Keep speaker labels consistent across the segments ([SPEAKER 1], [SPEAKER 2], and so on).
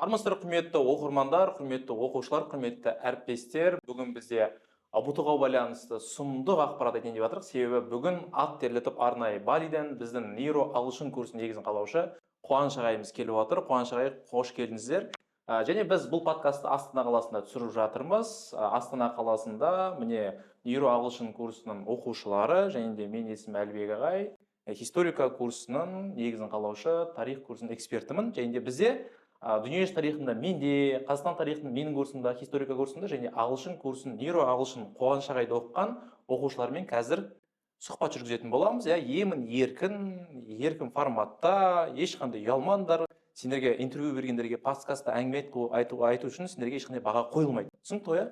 [SPEAKER 1] Армысыздар, құрметті оқырмандар, құрметті оқушылар, құрметті әріптестер. Бүгін бізде ұбт-ға байланысты сұмдық ақпарат айтайын деп жатырмық. Себебі бүгін ат терлетіп арнайы Балиден біздің нейро ағылшын курсының негізін қалаушы Қуаныш ағайымыз келіп отыр. Қуаныш ағай, қош келдіңіздер. Және біз бұл подкастты Астана қаласында түсіріп жатырмыз. Астана қаласында міне нейро ағылшын курсының оқушылары және де мен есімім Әлібек ағай, историка курсының негізін қалаушы, тарих курсының экспертімін. Және де бізде дүниежүзі тарихында менде, Қазақстан тарихының менің курсымда, историка курсында және ағылшын курсын, нейро ағылшын Қуаныш ағайда оқыған оқушылармен қазір сұхбат жүргізетін боламыз. Емін еркін форматта, ешқандай ұялмаңдар. Сендерге интервью бергендерге подкастта әңгіме айту үшін сендерге ешқандай баға қойылмайды. Түсінікті ғой?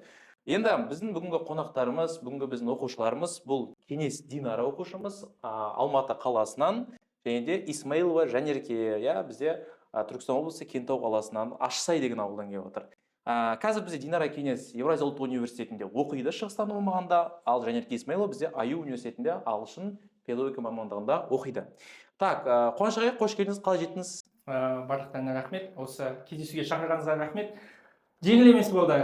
[SPEAKER 1] Енді біздің бүгінгі қонақтарымыз, бүгінгі біздің оқушыларымыз бұл Кеңес Динара оқушымыз Алматы қаласынан, және де Исмаилова Жанерке, бізде Түркістан облысы Кентау қаласынан Ашсай деген ауылдан келіп отыр. Қазір бізде Динара Кеңес Евразия ұлттық университетінде оқиды шығыстану мамандығында, ал Жанерке Исмаилова бізде АЮ университетінде ағылшын педагогика мамандығында оқиды. Так, Қуаныш ағай, қош келдіңіз, қалай жеттіңіз?
[SPEAKER 2] Барлықтарына рахмет. Осы кездесуге шақырғаныңызға рахмет. Жеңіл емес болды.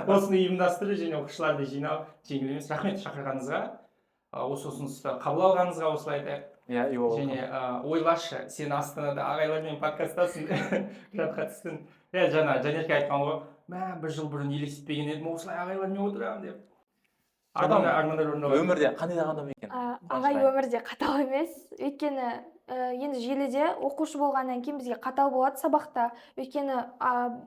[SPEAKER 2] Осыны ұйымдастыру және оқушыларды жинау жеңіл емес. Рахмет шақырғаныңызға. Осы ұсынысты қабыл алғаныңызға осылай айтайық. Және ойлашы, сен Астанада ағайлармен подкасттасың, жатқа түстің. Жаңа Жанерке айтқан ғой, бір жыл бұрын елестетпеген едім, осылай ағайлармен отырамын деп. Армандар орындалады.
[SPEAKER 1] Өмірде қандай адам екен?
[SPEAKER 3] Ағай өмірде қатал емес. Өйткені енді желіде оқушы болғаннан кейін бізге қатал болады сабақта. Өйткені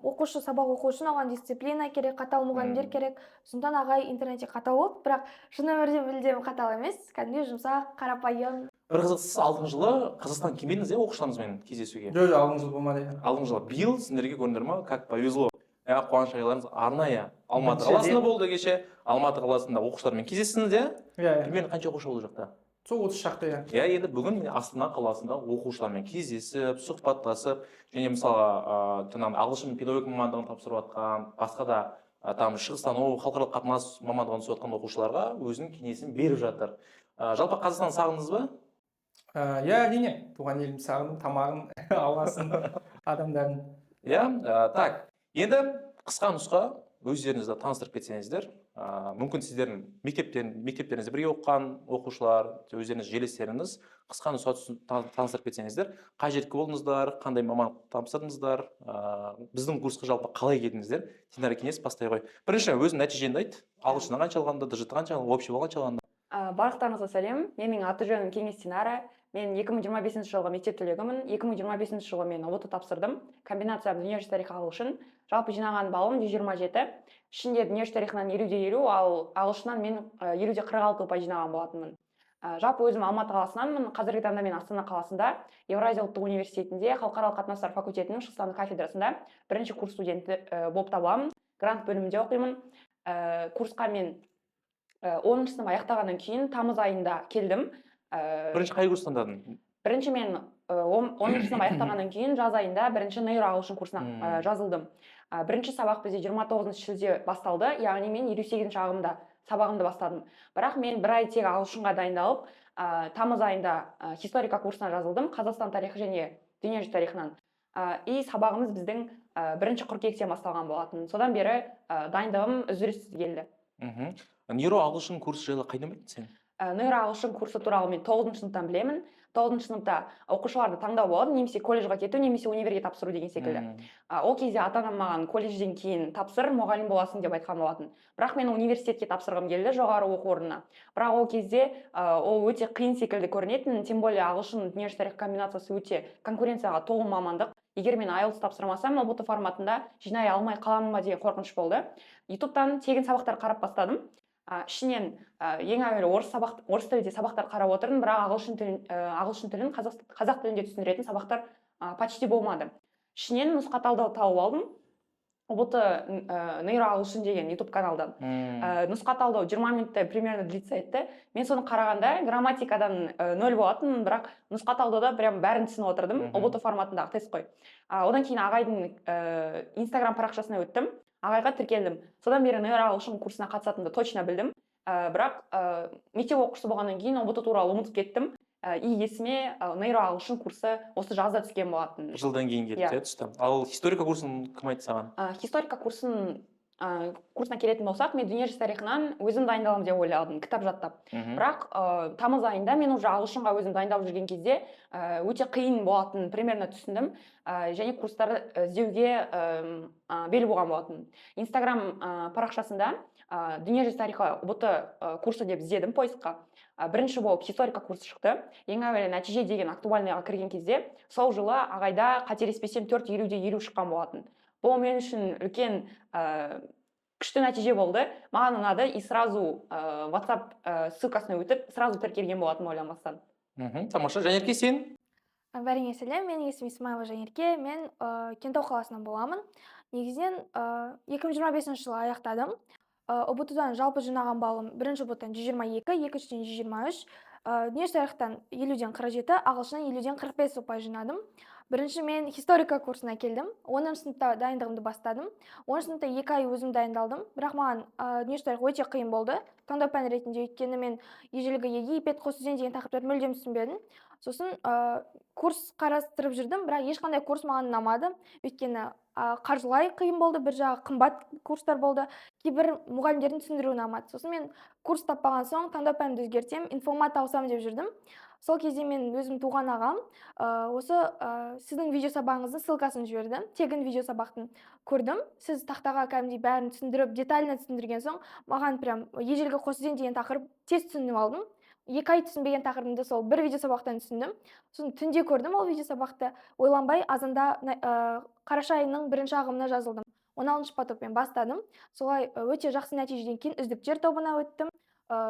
[SPEAKER 3] оқушы сабақ оқу үшін оған дисциплина керек, қатал мұғалімдер керек. Сондықтан ағай интернетте қатал болды, бірақ шын өмірде мүлдем қатал емес. Кәдімгі жұмсақ, қарапайым.
[SPEAKER 1] Бір қызықсыз, алдыңғы жылы Қазақстан келмедіңіз оқушыларыңызбен кездесуге?
[SPEAKER 2] Жоқ, алдыңғы жыл болмады.
[SPEAKER 1] Алдыңғы жылы. Биыл сендерге көрдіңдер ма? Как повезло. Қуаныш ағайларыңыз арнайы Алматы қаласында болды кеше. Алматы қаласында оқушылармен кездестіңіз, примерно қанша оқушы болды жақта?
[SPEAKER 2] Сол 30 шақты.
[SPEAKER 1] Енді бүгін Астана қаласында оқушылармен кездесіп, сұхбаттасып, және мысалға ағылшын педагогика мамандығын тапсырып жатқан, басқа да шығыстану, халықаралық қатынас мамандығын түсіп жатқан оқушыларға өзінің кеңесін беріп жатыр. Жалпы Қазақстан сағындыңыз ба?
[SPEAKER 2] Әрине, туған елім сағындым, тамағым, ауасын, адамдарын.
[SPEAKER 1] Так, енді қысқа нұсқа өздеріңізді таныстырып кетсеңіздер, мүмкін сіздердің мектептеріңізде бірге оқыған оқушылар, өздеріңіз жерлестеріңіз қысқа нұсқа таныстырып кетсеңіздер, қай жердегі болдыңыздар, қандай мамандық тапсырдыңыздар, біздің курсқа жалпы қалай келдіңіздер? Динара Кеңес, бастай ғой. Бірінші өзің нәтижеңді айт, ағылшыннан қанша алғанда, ДЖТ қанша алғанда, общий қанша алғанда?
[SPEAKER 4] Барлықтарыңызға сәлем. Менің аты жөнім Кеңес Динара. Мен 2025 жылғы мектеп түлегімін. 2025 жылы мен ұбт тапсырдым. Комбинация дүниежүзі тарихы ағылшын. Жалпы жинаған балым 127. Ішінде дүниежүзі тарихынан 50-50, ал ағылшыннан мен 50-46 ұпай жинаған болатынмын. Жалпы өзім Алматы қаласынанмын. Қазіргі таңда мен Астана қаласында Евразия ұлттық университетінде халықаралық қатынастар факультетінің шығыстану кафедрасында бірінші курс студенті болып табыламын. Грант бөлімінде оқимын. Курсқа мен 10 сынып аяқтағаннан кейін тамыз айында келдім.
[SPEAKER 1] Бірінші қай курс таңдадың?
[SPEAKER 4] Бірінші мен 10 сынып аяқтағаннан кейін жаз айында бірінші нейро ағылшын курсына жазылдым. Бірінші сабақ бізде 29 шілде басталды, яғни мен 58 ағымда сабағымды бастадым. Бірақ мен бір ай тек ағылшынға дайындалып, тамыз айында историка курсына жазылдым, Қазақстан тарихы және дүниежүзі тарихынан. И сабағымыз біздің бірінші қыркүйектен басталған болатын. Содан бері дайындығым үзіліссіз келді.
[SPEAKER 1] Нейро ағылшын курсы жайлы қайдан білдің сен?
[SPEAKER 4] Нейро ағылшын курсы туралы мен 9 сыныптан білемін. 9 сыныпта оқушыларды таңдау болады, немесе колледжға кету, немесе универге тапсыру деген секілді. Ол кезде ата-анам маған колледжден кейін тапсыр, мұғалім боласың деп айтқан болатын. Бірақ мен университетке тапсырғым келді, жоғары оқу орнына. Бірақ ол кезде ол өте қиын секілді көрінетін, тем более ағылшын дүниежүзі тарих комбинациясы өте конкуренцияға толы мамандық. Егер мен IELTS тапсырмасам, ұбт форматында жинай алмай қаламын ба деген қорқыныш болды. YouTube'тан тегін сабақтар қарап бастадым. Ішінен ең әуелі орыс тілде сабақтар қарап отырдым, бірақ ағылшын тілін қазақ тілінде түсіндіретін сабақтар почти болмады. Ішінен нұсқа талдау тауып алдым. ұбт нейро ағылшын деген YouTube каналдан. Нұсқа талдау 20 минуттай примерно длится етті. Мен соны қарағанда грамматикадан 0 болатын, бірақ нұсқа талдауда прям бәрін түсініп отырдым. ұбт форматындағы тест қой. Одан кейін ағайдың Instagram парақшасына өттім. Ағайға тіркелдім. Содан бері нейро ағылшын курсына қатысатынымды точно білдім. Бірақ мектеп оқушысы болғаннан кейін ұбт туралы ұмытып кеттім. и есіме нейро ағылшын курсы осы жазда түскен болатын.
[SPEAKER 1] Жылдан кейін келді,
[SPEAKER 4] Иә.
[SPEAKER 1] түсті. Ал историка курсын кім айтты саған?
[SPEAKER 4] Историка курсына келетін болсақ, мен дүниежүзі тарихынан өзім дайындаламын деп ойладым, кітап жаттап. Бірақ тамыз айында мен уже ағылшынға өзім дайындап жүрген кезде өте қиын болатын примерно түсіндім, және курстарды іздеуге бел буған болатын. Инстаграм парақшасында дүниежүзі тарихы ұбт курсы деп іздедім поискқа. Бірінші болып историка курсы шықты. Ең әуелі нәтиже деген актуальныйға кірген кезде сол жылы ағайда қателеспесем 4.50-де 50 шыққан болатын. Бұл мен үшін үлкен күшті нәтиже болды. Маған ұнады, и сразу WhatsApp ссылкасына өтіп, сразу тіркелген болатын ойланбастан.
[SPEAKER 1] Тамаша. Жанерке, сен?
[SPEAKER 3] Бәріңе сәлем, менің есімім Исмаева Жанерке, мен Кентау қаласынан боламын. Негізінен 2025 жылы аяқтадым. ұбт-дан жалпы жинаған балым бірінші ұбт-тан 122, екіншіден 123, дүниежүзі тарихтан 50-ден 47, ағылшыннан 50-ден 45 ұпай жинадым. Бірінші мен историка курсына келдім. 10 сыныпта дайындығымды бастадым. 10 сыныпта 2 ай өзім дайындалдым. Бірақ маған дүниежүзі тарих өте қиын болды. Таңдау пән ретінде, өйткені мен ежелгі Египет, Қос өзен деген тақырыптарды мүлдем түсінбедім. Сосын курс қарастырып жүрдім, бірақ ешқандай курс маған ұнамады. Өйткені қаржылай қиын болды, бір жағы қымбат курстар болды, кейбір мұғалімдердің түсіндіруі ұнамады. Сосын мен курс таппаған соң таңдау пәнімді өзгертсем, информат алсам деп жүрдім. Сол кезде мен өзім туған ағам осы сіздің видео сабағыңыздың ссылкасын жіберді. Тегін видео сабақтың көрдім. Сіз тақтаға кәдімгідей бәрін түсіндіріп, детально түсіндірген соң, маған прям ежелгі Қос өзен деген тақырып тез түсініп алдым. 2 ай түсінбеген тақырыбымды сол бір видео сабақтан түсіндім. Сосын түнде көрдім ол видео сабақты. Ойланбай азанда қараша айының 1 ағымына жазылдым. 16 потокпен бастадым. Солай өте жақсы нәтижеден кейін үздіктер тобына өттім.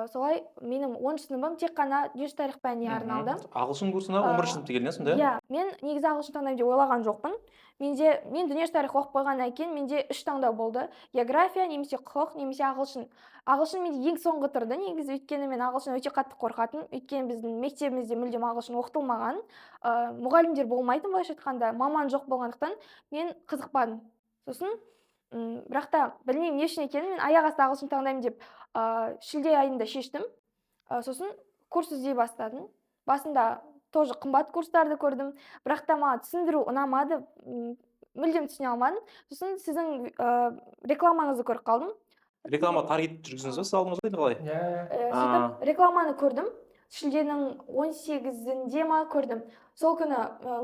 [SPEAKER 3] Солай менің 10 сыныбым тек қана дүниежүзі тарих пәніне арналды.
[SPEAKER 1] Ағылшын курсына 11 сыныпта келдің, сонда?
[SPEAKER 3] Иә, мен негізі ағылшын таңдаймын деп ойлаған жоқпын. Мен дүниежүзі тарих оқып қойғаннан кейін менде 3 таңдау болды. География, немесе құқық, немесе ағылшын. Ағылшын менде ең соңғы тұрды, негізі, өйткені мен ағылшын өте қатты қорқатын. Өйткені біздің мектебімізде мүлдем ағылшын оқытылмаған. Мұғалімдер болмайтын, былайша айтқанда, маман жоқ болғандықтан мен қызықпадым. Сосын бірақ та білмеймін не үшін екенін, мен аяқ асты ағылшын таңдаймын деп шілде айында шештім. Сосын курс іздей бастадым. Басында тоже қымбат курстарды көрдім, бірақ та маған түсіндіру ұнамады, мүлдем түсіне алмадым. Сосын сіздің рекламаңызды көріп қалдым.
[SPEAKER 1] Реклама таргет жүргізіңіз бе, сіз алдыңыз ба, қалай?
[SPEAKER 3] Сөйтіп рекламаны көрдім. Шілденің 18-інде ма көрдім. Сол күні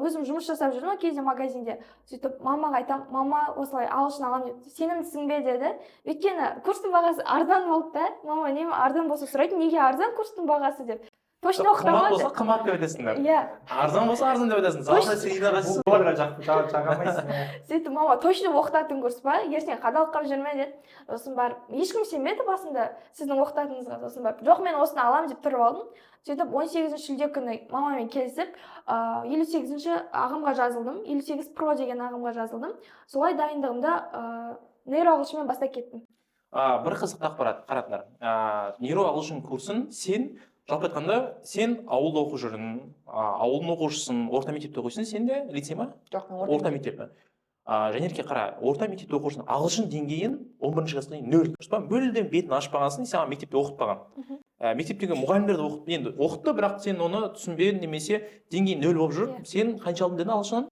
[SPEAKER 3] өзім жұмыс жасап жүрдім, кейде магазинде. Сөйтіп мамаға айтам, мама осылай ағылшын аламын деп, сенімдісің бе деді. Өйткені курстың бағасы арзан болды да. Мама неме арзан болса сұрайды, неге арзан курстың бағасы деп. Точно
[SPEAKER 1] Қымбат болса қымбат деп айтасыңдар.
[SPEAKER 3] Иә.
[SPEAKER 1] Арзан болса арзан деп айтасың. Залда сен
[SPEAKER 2] Оларға жағамайсың.
[SPEAKER 3] Сөйтіп мама точно оқытатын курс па, ертең қадалып қалып жүрме деді. Сосын барып, ешкім сенбеді басында сіздің оқытатыныңызға. Сосын барып, жоқ мен осыны аламын деп тұрып алдым. Сөйтіп 18 шілде күні мамамен келісіп, 58-ші ағымға жазылдым. 58 Pro деген ағымға жазылдым. Солай дайындығымда нейро ағылшынмен бастап кеттім.
[SPEAKER 1] Бір қызық ақпарат, қараңдар. Нейро ағылшын курсын сен, жалпы айтқанда, сен ауылда оқып жүрдің, ауылдың оқушысын, орта мектепте оқисың, сен де лицей ма?
[SPEAKER 4] Жоқ,
[SPEAKER 1] орта мектеп. Жанерке қара, орта мектепте оқушының ағылшын деңгейін 11-ші класқа дейін 0. Мүлдем бетін ашпағансың, саған мектепте оқытпаған. Мектептегі мұғалімдерді оқытты, бірақ сен оны түсінбедің, немесе деңгей 0 болып жүр. Сен қанша алдың деді ағылшыннан?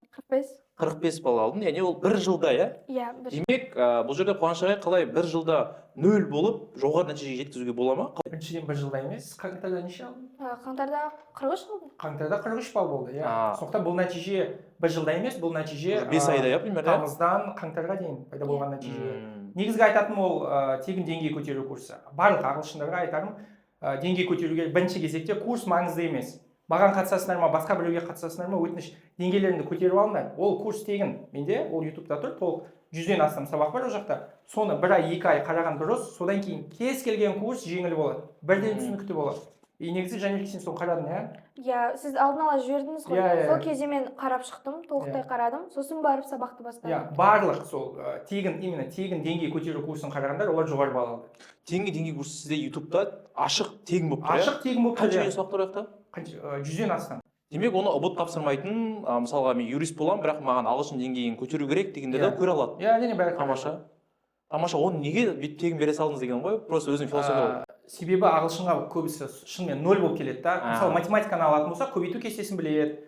[SPEAKER 1] 45 балл алдың, яғни ол 1 жылда, иә?
[SPEAKER 3] Иә, 1 жыл.
[SPEAKER 1] Демек, бұл жерде Қуаныш ағай қалай 1 жылда 0 болып жоғары нәтижеге жеткізуге бола ма?
[SPEAKER 2] Біріншіден 1 жылда емес, қаңтарда неше алдың?
[SPEAKER 3] Қаңтарда 43 алдым.
[SPEAKER 2] Қаңтарда 43 балл болды, иә. Сондықтан бұл нәтиже 1 жылда емес, бұл нәтиже
[SPEAKER 1] 5 айда, иә, примерно.
[SPEAKER 2] Тамыздан қаңтарға дейін пайда болған нәтиже. Негізгі айтатыным ол тегін деңгей көтеру курсы. Барлық ағылшындарға айтарым, деңгей көтеруге бірінші кезекте курс маңызды емес. Маған қатысасыңдар ма, басқа біреуге қатысасыңдар ма, өтініш деңгейлеріңді көтеріп алыңдар. Ол курс тегін. Менде ол ютубта тұр, толық 100-ден астам сабақ бар ол жақта. Соны 1 ай, 2 ай қараған дұрыс. Содан кейін кез келген курс жеңіл болады. Бірден түсінікті болады. И негізі Жанерке сен соны қарадың, иә?
[SPEAKER 3] Иә, сіз алдын ала жібердіңіз ғой. Сол кезде мен қарап шықтым, толықтай қарадым. Сосын барып сабақты бастадым.
[SPEAKER 2] Иә, барлық сол тегін деңгей көтеру курсын қарағандар, олар жоғары балл алды.
[SPEAKER 1] Тегін деңгей курсы сізде ютубта ашық тегін болып тұр, иә?
[SPEAKER 2] Ашық тегін болып тұр.
[SPEAKER 1] Қанша сабақтар ояқта?
[SPEAKER 2] 100-ден астам.
[SPEAKER 1] Демек, оны ұбт тапсырмайтын, мысалға мен юрист боламын, бірақ маған ағылшын деңгейін көтеру керек дегенде де көре алады.
[SPEAKER 2] Иә, әрине бәрі.
[SPEAKER 1] Тамаша. Тамаша, оны неге тегін бере салдыңыз деген ғой? Просто өзінің философия.
[SPEAKER 2] себебі ағылшынға көбісі шынымен 0 болып келеді да. Мысалы математиканы алатын болсақ, көбейту кестесін біледі,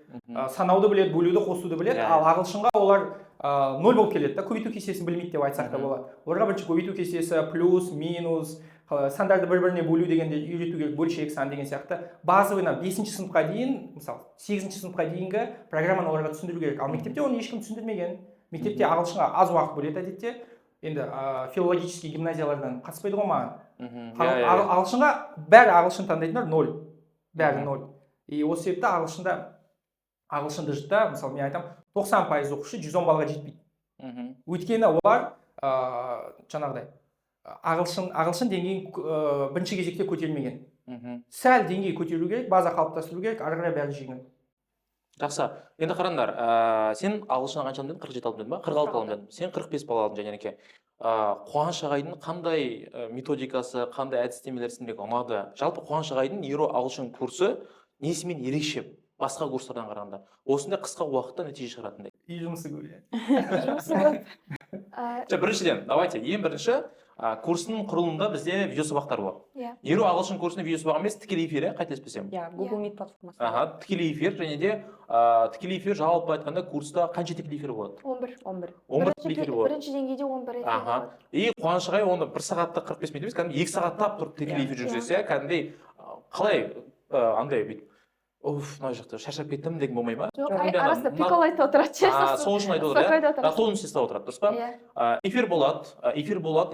[SPEAKER 2] санауды біледі, бөлуді, қосуды біледі, ал ағылшынға олар 0 болып келеді да, көбейту кестесін білмейді деп айтсақ та болады. Оларға бірінші көбейту кестесі, плюс, минус, сандарды бір-біріне бөлу дегенде үйрету керек, бөлшек сан деген сияқты базовый 5-ші сыныпқа дейін, мысалы 8-ші сыныпқа дейінгі программаны оларға түсіндіру керек. Ал мектепте оны ешкім түсіндірмеген. Мектепте ағылшынға аз уақыт бөледі әдетте. Енді филологический гимназиялардан қатыспайды ғой маған. Ағылшынға бәрі ағылшын таңдайтындар 0. Бәрі 0. И осы себепті ағылшынды жытта, мысалы мен айтам, 90% оқушы 110 балға жетпейді. Өйткені олар жаңағыдай ағылшын деңгейін бірінші кезекте көтермеген. Сәл деңгей көтеру керек, база қалыптастыру керек, ары қарай бәрі жеңіл.
[SPEAKER 1] Жақсы. Енді қараңдар, сен ағылшынға қанша алдың? 47 алдың ба? 46 алдың. Сен 45 бал алдың жәнеке. Қуаныш ағайдың қандай методикасы, қандай әдістемелер сендерге ұнады? Жалпы Қуаныш ағайдың нейро ағылшын курсы несімен ерекше басқа курстардан қарағанда? Осындай қысқа уақытта нәтиже шығаратындай.
[SPEAKER 2] Үй жұмысы көп.
[SPEAKER 1] Біріншіден, давайте, ең бірінші курсының құрылымында бізде видео сабақтар болады. Нейро ағылшын курсында видео сабақ емес, тікелей эфир, қателеспесем.
[SPEAKER 4] Google Meet платформасы.
[SPEAKER 1] Тікелей эфир, және де тікелей эфир жалпы айтқанда курста қанша тікелей эфир болады?
[SPEAKER 3] 11.
[SPEAKER 1] 11 тікелей эфир болады.
[SPEAKER 3] Бірінші деңгейде 11 эфир болады.
[SPEAKER 1] И Қуаныш ағай оны 1 сағатта 45 минут емес, кәдімгі 2 сағаттап тұрып тікелей эфир жүргізсе, кәдімгідей қалай андай бүйтіп мына жақта шаршап кеттім деген болмай ма?
[SPEAKER 3] Жоқ, арасында прикол айтып отырады.
[SPEAKER 1] Сол үшін айтып отыр, иә? Қолын істестіп отырады, дұрыс па? Эфир болады,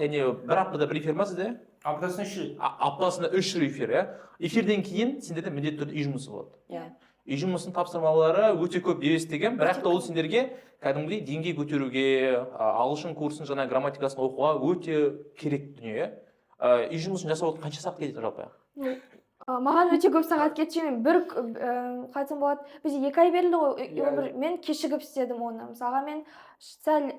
[SPEAKER 1] яғни бір аптада бір эфир ма сізде?
[SPEAKER 2] Аптасына 3 рет.
[SPEAKER 1] Аптасына 3 рет эфир, иә? Эфирден кейін сендерде міндетті түрде үй жұмысы болады. Үй жұмысының тапсырмалары өте көп деген, бірақ та ол сендерге кәдімгідей деңгей көтеруге, ағылшын курсын жаңа грамматикасын оқуға өте керек дүние. Үй жұмысын жасап отырып қанша сағат кетеді жалпы?
[SPEAKER 3] Маған өте көп сағат кетші, мен бір қайтсам болады, бізде 2 ай берілді ғой, мен кешігіп істедім оны. Мысалға мен сәл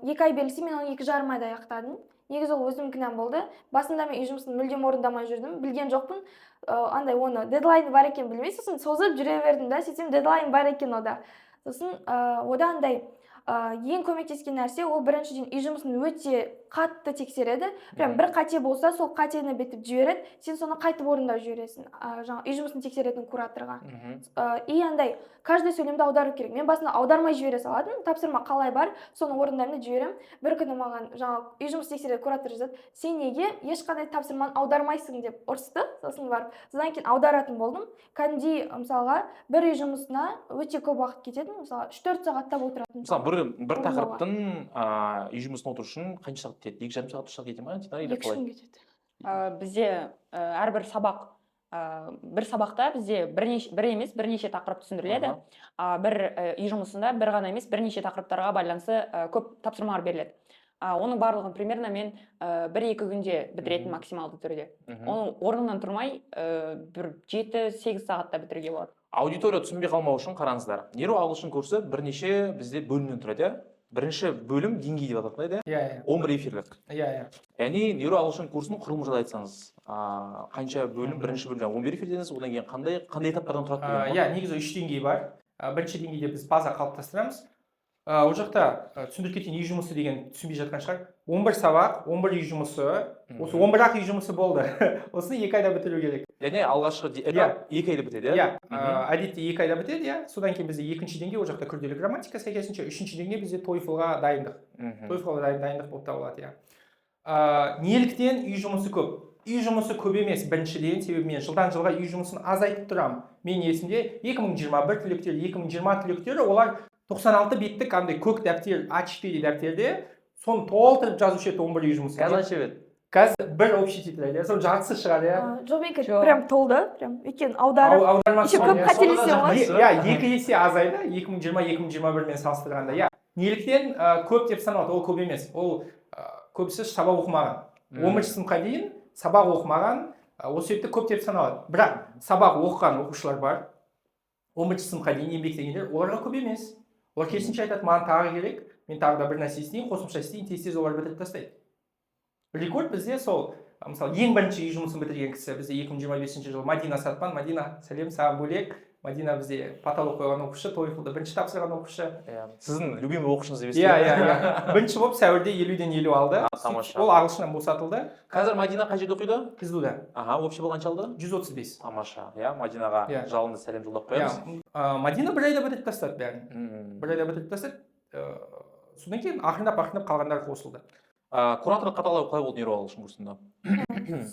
[SPEAKER 3] 2 ай берілсе, мен оны 2,5 айда аяқтадым. Негізі ол өзім кінәм болды. Басында мен үй жұмысын мүлдем орындамай жүрдім, білген жоқпын. Андай оны дедлайн бар екен білмей, сосын созып жүре бердім да, сөйтсем дедлайн бар екен ода. Сосын одан андай ең көмектескен нәрсе, ол біріншіден үй жұмысын өте қатты тексереді. Прям бір қате болса, сол қатені бетіп жібереді, сен соны қайтып орындап жібересің. Жаңа үй жұмысын тексеретін кураторға. И андай каждый сөйлемді аудару керек. Мен басында аудармай жібере салатынмын, тапсырма қалай бар, соны орындаймын деп жіберем. Бір күні маған жаңа үй жұмысын тексеретін куратор жазады, сен неге ешқандай тапсырманы аудармайсың деп ұрысты. Сосын барып, содан кейін аударатын болдым. Кәдімгідей мысалға бір үй жұмысына өте көп уақыт кетеді, мысалға 3-4 сағаттап отыратын.
[SPEAKER 1] Мысалы бір тақырыптың үй жұмысын отыру үшін қанша сағат кетеді? 2,5 сағат, 3 сағат кетеді ма?
[SPEAKER 3] 2 күн кетеді.
[SPEAKER 4] Бізде әрбір сабақ бір сабақта бізде бір емес бірнеше тақырып түсіндіріледі. Бір үй жұмысында бір ғана емес бірнеше тақырыптарға байланысты көп тапсырмалар беріледі. Оның барлығын примерно мен 1-2 күнде бітіретін максималды түрде. Оны орнынан тұрмай бір 7-8 сағатта бітіруге болады.
[SPEAKER 1] Аудитория түсінбей қалмау үшін қараңыздар. Нейро ағылшын курсы бірнеше бізде бөлімнен тұрады. Бірінші бөлім деңгей деп аталады, 11 эфирлік. Яғни нейро ағылшын курсының құрылымы жайлы айтсаңыз, қанша бөлім, бірінші бөлім 11 эфир дедіңіз, одан кейін қандай этаптардан тұрады?
[SPEAKER 2] Негізі 3 деңгей бар. Бірінші деңгейде біз база қалыптастырамыз. Ол жақта түсіндіріп кеткен үй жұмысы деген түсінбей жатқан шығар. 11 сабақ, 11 үй жұмысы. Осы 11-ақ үй жұмысы болды. Осыны 2 айда бітіру керек.
[SPEAKER 1] Яғни алғашқы этап 2 айда бітеді,
[SPEAKER 2] иә? Әдетте 2 айда бітеді, иә. Содан кейін бізде екінші деңгей, ол жақта күрделі грамматика сәйкесінше, үшінші деңгей бізде TOEFL-ға дайындық. TOEFL-ға дайындық болып табылады, иә. Неліктен үй жұмысы көп? Үй жұмысы көп емес біріншіден, себебі мен жылдан жылға үй жұмысын азайтып тұрамын. Мен есімде 2021 түлектері, 2020 түлектері, олар 96 беттік андай көк дәптер, А4 дәптерде соны толтырып жазушы еді 11 үй жұмысы.
[SPEAKER 1] Қазір қанша бет?
[SPEAKER 2] Қазір бір общий титул, соның жартысы шығар, иә.
[SPEAKER 3] Жоқ, менікі прям толды, прям өйткені аударып, еще көп қателесем ғой.
[SPEAKER 2] Иә, 2 есе азайды 2020-2021 мен салыстырғанда, иә. Неліктен көп деп саналады, ол көп емес. Ол көбісі сабақ оқымаған. 11 сыныпқа дейін сабақ оқымаған, осы себепті көп деп саналады. Бірақ сабақ оқыған оқушылар бар. 11 сыныпқа дейін еңбектегендер, оларға көп емес. Олар керісінше айтады, маған тағы керек, мен тағы да бір нәрсе істейін, қосымша істейін, тез олар бітіріп тастайды. Рекорд бізде сол, мысалы, ең бірінші үй жұмысын бітірген кісі, бізде 2025 жылы Мадина Сатпан, Мадина, сәлем, саған бөлек. Мадина бізде потолок қойған оқушы, TOEFL-ды бірінші тапсырған оқушы.
[SPEAKER 1] Сіздің любимый оқушыңыз емес
[SPEAKER 2] Иә. Бірінші болып сәуірде 50-ден 50 алды.
[SPEAKER 1] Тамаша.
[SPEAKER 2] Ол ағылшыннан босатылды.
[SPEAKER 1] Қазір Мадина қай жерде оқиды?
[SPEAKER 2] КЗУ-да.
[SPEAKER 1] Общий балл қанша алды?
[SPEAKER 2] 135.
[SPEAKER 1] Тамаша. Мадинаға
[SPEAKER 2] Иә.
[SPEAKER 1] жалынды сәлем жолдап қоямыз.
[SPEAKER 2] Мадина бір айда бітіріп тастады бәрін. Бір айда бітіріп тастады. Содан кейін ақырындап қалғандар қосылды.
[SPEAKER 1] Кураторлық қадағалау қалай болды нейро ағылшын курсында?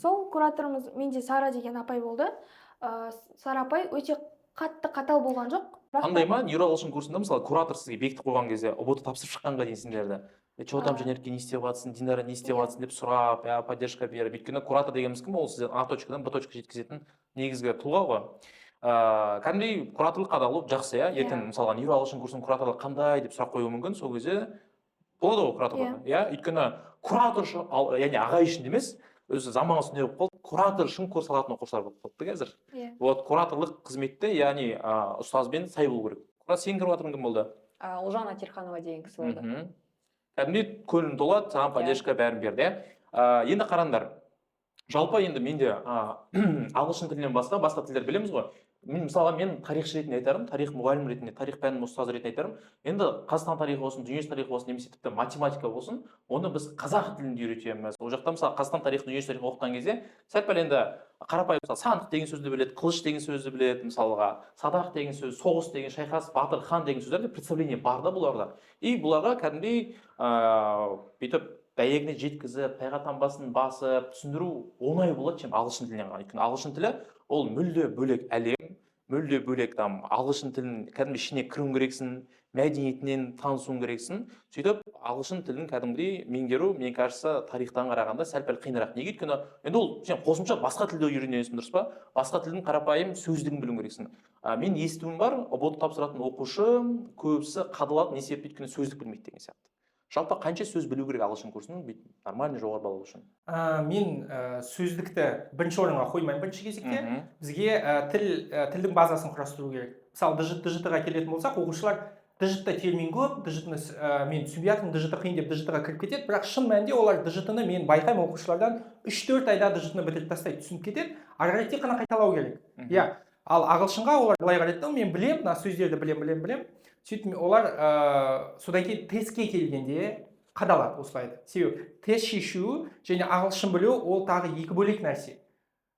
[SPEAKER 3] Сол кураторымыз менде Сара деген апай болды. Сара апай өте қатты қатал болған жоқ.
[SPEAKER 1] Қандай ма нейро ағылшын курсында мысалы куратор сізге бекітіп қойған кезде ұбт тапсырып шыққанға дейін сендерді че там жанерке не істеп жатсың, Динара не істеп жатсың деп сұрап, поддержка беріп, өйткені куратор дегеніміз кім? Ол сізден А точкадан Б точка жеткізетін негізгі тұлға ғой. Кәдімгідей кураторлық қадағалау жақсы, ертең мысалға нейро ағылшын курсының кураторлығы қандай деп сұрақ қоюы мүмкін, сол кезде болады ғой кураторларға. Өйткені куратор үшін, яғни ағай үшін емес, өзі заманға сондай болып қалды, куратор үшін курс алатын оқушылар болып қалды қазір. Вот кураторлық қызметте, яғни ұстазбен сай болу керек. Сенің кураторың кім болды?
[SPEAKER 4] Ұлжан Атерханова деген кісі болды.
[SPEAKER 1] Кәдімгідей көлін толады, саған поддержка бәрін берді. Енді қараңдар, жалпы енді менде ағылшын тілінен басқа тілдер білеміз ғой. Мысалға мен тарихшы ретінде айтарым, тарих мұғалім ретінде, тарих пәнінің ұстазы ретінде айтарым. Енді Қазақстан тарихы болсын, дүниежүзі тарихы болсын, немесе тіпті математика болсын, оны біз қазақ тілінде үйретеміз. Ол жақта мысалы Қазақстан тарихы, дүниежүзі тарихы оқыған кезде сәл-пәл енді қарапайым мысалы сандық деген сөзді біледі, қылыш деген сөзді біледі, мысалға садақ деген сөз, соғыс деген, шайқас, батыр, хан деген сөздерде представление бар да бұларда. И бұларға кәдімгідей бүйтіп дәйегіне жеткізіп, тайға таңбасын басып, түсіндіру оңай болады, чем ағылшын тілінен ғана. Өйткені ағылшын тілі ол мүлде бөлек әлем, мүлде бөлек ағылшын тілін кәдімгі ішіне кіруің керексің, мәдениетінен танысуың керексің. Сөйтіп ағылшын тілін кәдімгідей меңгеру, мен кажется, тарихтан қарағанда сәл-пәл қиынырақ. Неге? Өйткені енді ол сен қосымша басқа тілде үйренесің, дұрыс па? Басқа тілдің қарапайым сөздігін білуің керексің. Мен естуім бар, ұбт тапсыратын оқушы көбісі қадалады, не себепті? Өйткені сөздік білмейді деген сияқты. Жалпы қанша сөз білу керек ағылшын курсының нормальный жоғары балл үшін?
[SPEAKER 2] Мен сөздікті бірінші орынға қоймаймын бірінші кезекте. Бізге тілдің базасын құрастыру керек. Мысалы, дж-ға келетін болсақ, оқушылар дж-та термин көп, дж-ны мен түсінбей жатырмын, дж қиын деп дж-ға кіріп кетеді, бірақ шын мәнінде олар дж-ны мен байқаймын оқушылардан 3-4 айда дж-ны бітіріп тастайды, түсініп кетеді, ары қарай тек қана қайталау керек. Ал ағылшынға олар былай қарайды, мен білемін, мына сөздерді білемін. Сөйтіп олар содан кейін тестке келгенде қадалады осылайды. Себебі тест шешу және ағылшын білу ол тағы екі бөлек нәрсе.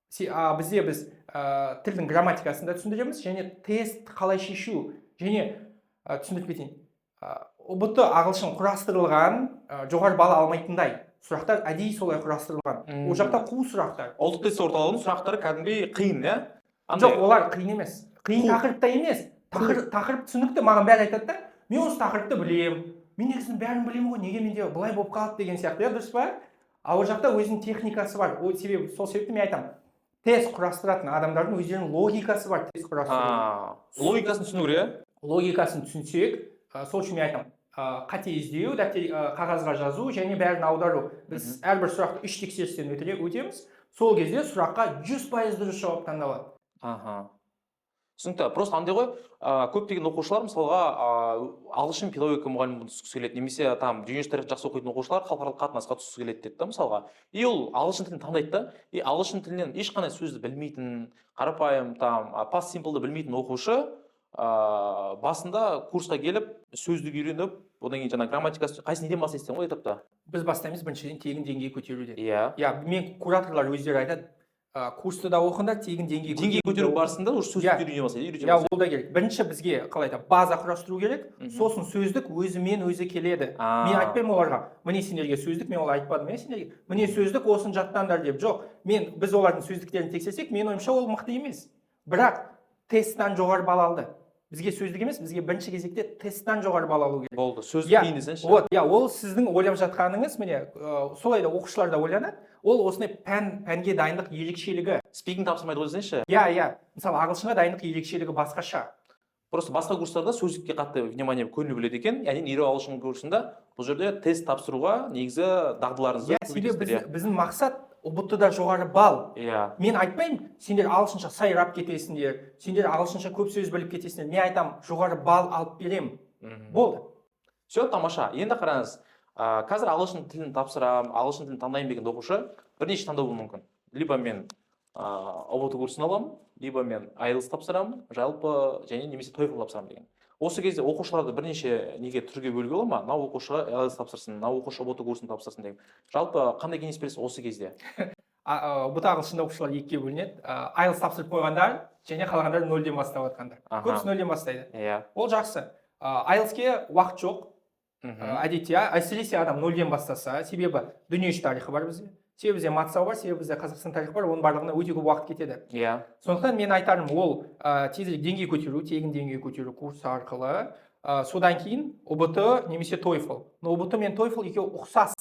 [SPEAKER 2] Бізде біз тілдің грамматикасын да түсіндіреміз және тест қалай шешу және түсіндіріп кетейін. ұбт ағылшын құрастырылған жоғары балл алмайтындай сұрақтар әдейі солай құрастырылған. Ол жақта қу сұрақтар.
[SPEAKER 1] Ұлттық тест орталығының сұрақтары кәдімгідей қиын,
[SPEAKER 2] Жоқ, олар қиын емес. Қиын тақырыпта емес. Тақырып түсінікті, маған бәрі айтады да, мен осы тақырыпты білем, мен негізін бәрін білем ғой, неге менде былай болып қалды деген сияқты, дұрыс па? Ал ол жақта өзінің техникасы бар. Сол себепті мен айтамын, тест құрастыратын адамдардың өздерінің логикасы бар тест құрастыру.
[SPEAKER 1] Логикасын түсіну керек?
[SPEAKER 2] Логикасын түсінсек, сол үшін мен айтамын, қате іздеу, қағазға жазу және бәрін аудару. Біз әрбір сұрақты 3 тексерістен өтеміз. Сол кезде сұраққа 100% дұрыс жауап таңдалады.
[SPEAKER 1] Түсінікті. Просто андай ғой, көптеген оқушылар мысалға ағылшын педагогика мұғалімі түскісі келеді, немесе дүниежүзі тарихы жақсы оқитын оқушылар халықаралық қатынасқа түскісі келеді деді мысалға. И ол ағылшын тілін таңдайды да, и ағылшын тілінен ешқандай сөзді білмейтін, қарапайым past simple'ды білмейтін оқушы басында курсқа келіп, сөздік үйреніп, одан кейін жаңа грамматикасы, қайсы неден бастайсың ғой этапта?
[SPEAKER 2] Біз бастаймыз біріншіден тегін деңгей көтеруден. Мен кураторлар өздері айтады, курсты да оқыңдар, тегін деңгей
[SPEAKER 1] көтеру барысында уже сөздік үйрене бастайды.
[SPEAKER 2] Ол да керек. Бірінші бізге қалайда база құрастыру керек, сосын сөздік өзімен өзі келеді. Мен айтпаймын оларға, міне сендерге сөздік, мен олар айтпадым, сендерге міне сөздік осын жаттаңдар деп. Жоқ, біз олардың сөздіктерін тексерсек, мен ойымша ол мықты емес. Бірақ тесттен жоғары балл алды. Бізге сөздік емес, бізге бірінші кезекте тесттен жоғары балл алу керек.
[SPEAKER 1] Болды, сөздік кейін десеңші.
[SPEAKER 2] Ол сіздің ойлап жатқаныңыз, міне, солай да оқушылар да ойланады. Ол осындай пәнге дайындық ерекшелігі.
[SPEAKER 1] Спикинг тапсырмайды ғой десеңші?
[SPEAKER 2] Мысалы, ағылшынға дайындық ерекшелігі басқаша.
[SPEAKER 1] Просто басқа курстарда сөздікке қатты внимание көңіл бөледі екен, яғни нейро ағылшын курсында бұл жерде тест тапсыруға негізі дағдыларыңызды
[SPEAKER 2] көбейтесіздер. Біздің мақсат ұбт-да жоғары балл. Мен айтпаймын, сендер ағылшынша сайрап кетесіңдер, сендер ағылшынша көп сөз біліп кетесіңдер. Мен айтамын, жоғары балл алып берем. Болды.
[SPEAKER 1] Все, тамаша. Енді қараңыз, қазір ағылшын тілін тапсырам, ағылшын тілін таңдайын деген оқушы бірнеше таңдау болуы мүмкін. Либо мен ұбт курсын аламын, либо мен IELTS тапсырамын, жалпы және немесе TOEFL тапсырамын деген. Осы кезде оқушыларды бірнеше неге түрге бөлуге болады ма? Мынау оқушыға IELTS тапсырсын, мынау оқушы ұбт курсын тапсырсын деген. Жалпы қандай кеңес бересіз осы кезде?
[SPEAKER 2] ұбт ағылшында оқушылар екіге бөлінеді. IELTS тапсырып қойғандар және қалғандар нөлден бастап жатқандар. Көбісі нөлден бастайды.
[SPEAKER 1] Иә.
[SPEAKER 2] Ол жақсы. IELTS-ке уақыт жоқ. Әдетте әсіресе адам нөлден бастаса, себебі дүниежүзі тарихы бар бізде. Себебі бізде матсау бар, себебі бізде Қазақстан тарихы бар, оның барлығына өте көп уақыт кетеді.
[SPEAKER 1] Иә.
[SPEAKER 2] Сондықтан мен айтарым, ол тезірек деңгей көтеру, тегін деңгей көтеру курсы арқылы, содан кейін ұбт немесе TOEFL. Но ұбт мен TOEFL екеуі ұқсас.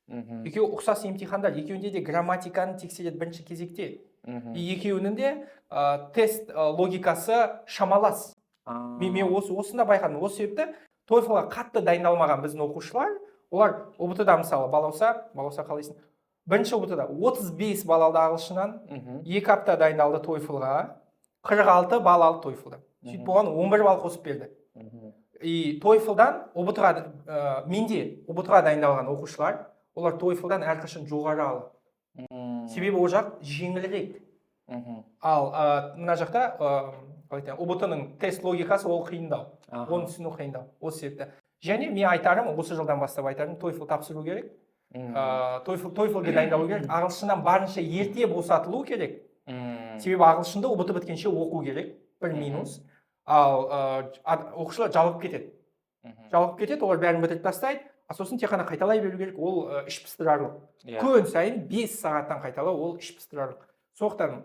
[SPEAKER 2] Екеуі ұқсас емтихандар, екеуінде де грамматиканы тексереді бірінші кезекте. Екеуінің де тест логикасы шамалас. Мен осында байқадым. Осы себепті TOEFL-ға қатты дайындалмаған біздің оқушылар, олар ұбт-да мысалы балауса қалайсың? Бірінші ұбт-да 35 балл алды ағылшыннан, 2 апта дайындалды TOEFL-ға, 46 балл алды TOEFL-да. Сөйтіп болған 11 балл қосып берді. И TOEFL-дан ұбт-ға, менде ұбт-ға дайындалған оқушылар, олар TOEFL-дан әрқашан жоғары алды. Себебі ол жақ жеңілірек. Ал мына жақта ұбт-ның тест логикасы ол қиындау. Оны түсіну қиындау. Осы себепті. Және мен айтарым, осы жылдан бастап айтарым, TOEFL тапсыру керек. TOEFL-ге дайындалу керек. Ағылшыннан барынша ерте босатылу керек. Себебі ағылшынды ұбт біткенше оқу керек. Бір минус. Ал оқушылар жалығып кетеді. Олар бәрін бітіріп тастайды. Сосын тек қана қайталай беру керек. Ол іш пыстырарлық. Күн сайын 5 сағаттан қайталау, ол іш пыстырарлық. Сондықтан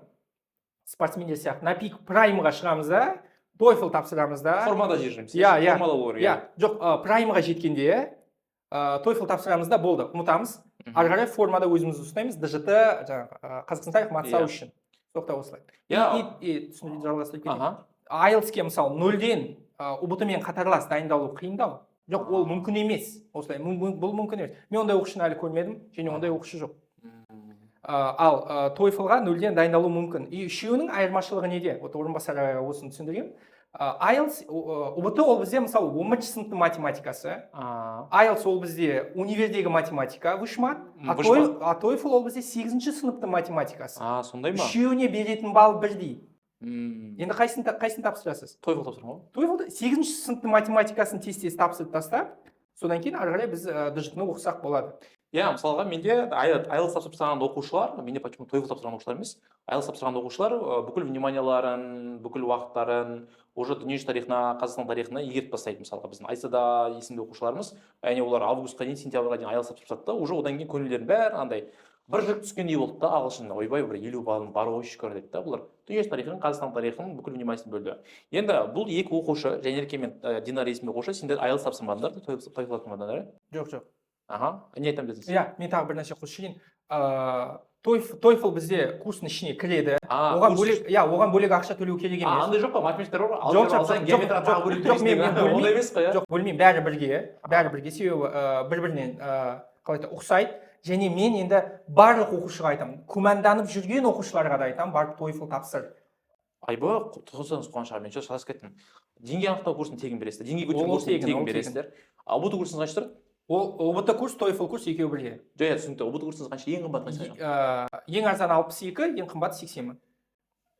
[SPEAKER 2] спортсмендер сияқты на пик праймға шығамыз да, TOEFL тапсырамыз да.
[SPEAKER 1] Формада жержіміз.
[SPEAKER 2] Формада болу керек. Жоқ, праймға жеткенде TOEFL тапсырамыз да болды, ұмытамыз. Ары қарай формада өзімізді ұстаймыз, ДЖТ, Қазақстан тарих матсау үшін. Соқта осылай. Түсіндіріп жалғастырып кетейін. IELTS-ке мысалы 0-ден ұбт-мен қатарлас дайындалу қиындау. Жоқ, ол мүмкін емес. Осылай, бұл мүмкін емес. Мен ондай оқушыны әлі көрмедім, және ондай оқушы жоқ. Ал TOEFL-ға 0-ден дайындалу мүмкін. И үшеуінің айырмашылығы неде? Орынбасар аға осыны түсіндірген. IELTS, ұбт ол бізде мысалы 11-ші сыныптың математикасы. IELTS ол бізде универдегі математика, вышмат. А TOEFL ол бізде 8-ші сыныптың математикасы.
[SPEAKER 1] Сондай ма?
[SPEAKER 2] Үшеуіне беретін балл бірдей. Енді қайсын тапсырасыз?
[SPEAKER 1] TOEFL тапсырмау.
[SPEAKER 2] TOEFL 8-ші сыныптың математикасын тез тапсырып тастап, содан кейін ары қарай біз ДЖТ-ны оқысақ болады.
[SPEAKER 1] Мысалға менде IELTS тапсырып тастаған оқушылар, менде почему TOEFL тапсырған оқушылар емес, IELTS тапсырған оқушылар бүкіл вниманияларын, бүкіл уақыттарын уже дүниежүзі тарихына, Қазақстан тарихына игеріп тастайды. Мысалға біздің Айсада есімді оқушыларымыз, яғни олар августқа дейін, сентябрьға дейін IELTS тапсырып тастады, уже одан кейін көңілдерін бәрі андай бір жүк түскендей болды да, ағылшын ойбай бір 50 баллын бар ой шүкір деді да. Бұлар дүниежүзі тарихын, Қазақстан тарихын бүкіл вниманиесін бөлді. Енді бұл екі оқушы, Жанерке мен Динара есімді оқушы, сендер IELTS тапсырмадыңдар, TOEFL тапсырмадыңдар?
[SPEAKER 2] Жоқ.
[SPEAKER 1] Не айтамын дедіңіз?
[SPEAKER 2] Мен тағы бір нәрсе қосайын. TOEFL бізде курстың ішіне кіреді. Оған бөлек ақша төлеу керек емес.
[SPEAKER 1] Андай жоқ па, математиктер бар, алсаң геометрия тағы бөлек төлейсің, ондай емес қой?
[SPEAKER 2] Жоқ, бөлмеймін, бәрі бірге, себебі бір-бірінен қалайда ұқсайды. Және мен енді барлық оқушыға айтамын, күмәнданып жүрген оқушыларға да айтамын, барып TOEFL тапсыр.
[SPEAKER 1] Айбай, тұғысыңыз қуаныш аға, мен шатасып кеттім. Деңгей анықтау курсын тегін бересіздер, деңгей көтеру курсын тегін бересіздер. ұбт курсыңыз қанша тұрады?
[SPEAKER 2] ұбт курс, TOEFL курс екеуі бірге.
[SPEAKER 1] Түсінікті. ұбт курсыңыз қанша? Ең қымбат қанша?
[SPEAKER 2] Ең арзан 62, ең қымбат 80 мың.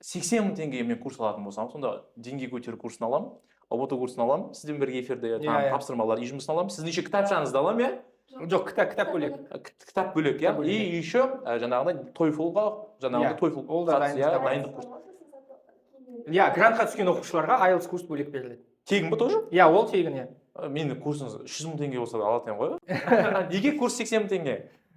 [SPEAKER 1] 80 мың теңгеге мен курс алатын болсам, сонда деңгей көтеру курсын аламын, ұбт курсын аламын, сізден бірге эфирде тапсырмалар үй жұмысын аламын, сіздің еще кітапшаңызды аламын,
[SPEAKER 2] Жоқ, кітап бөлек.
[SPEAKER 1] Кітап бөлек, и еще жаңағыдай TOEFL-ға, жаңағыдай TOEFL дайындық курс.
[SPEAKER 2] Грантқа түскен оқушыларға IELTS курс бөлек беріледі.
[SPEAKER 1] Тегін бе тоже?
[SPEAKER 2] Ол тегін,
[SPEAKER 1] Менің курсыңыз 100 мың теңге болса алатын едім ғой. Неге курс 80 мың теңге?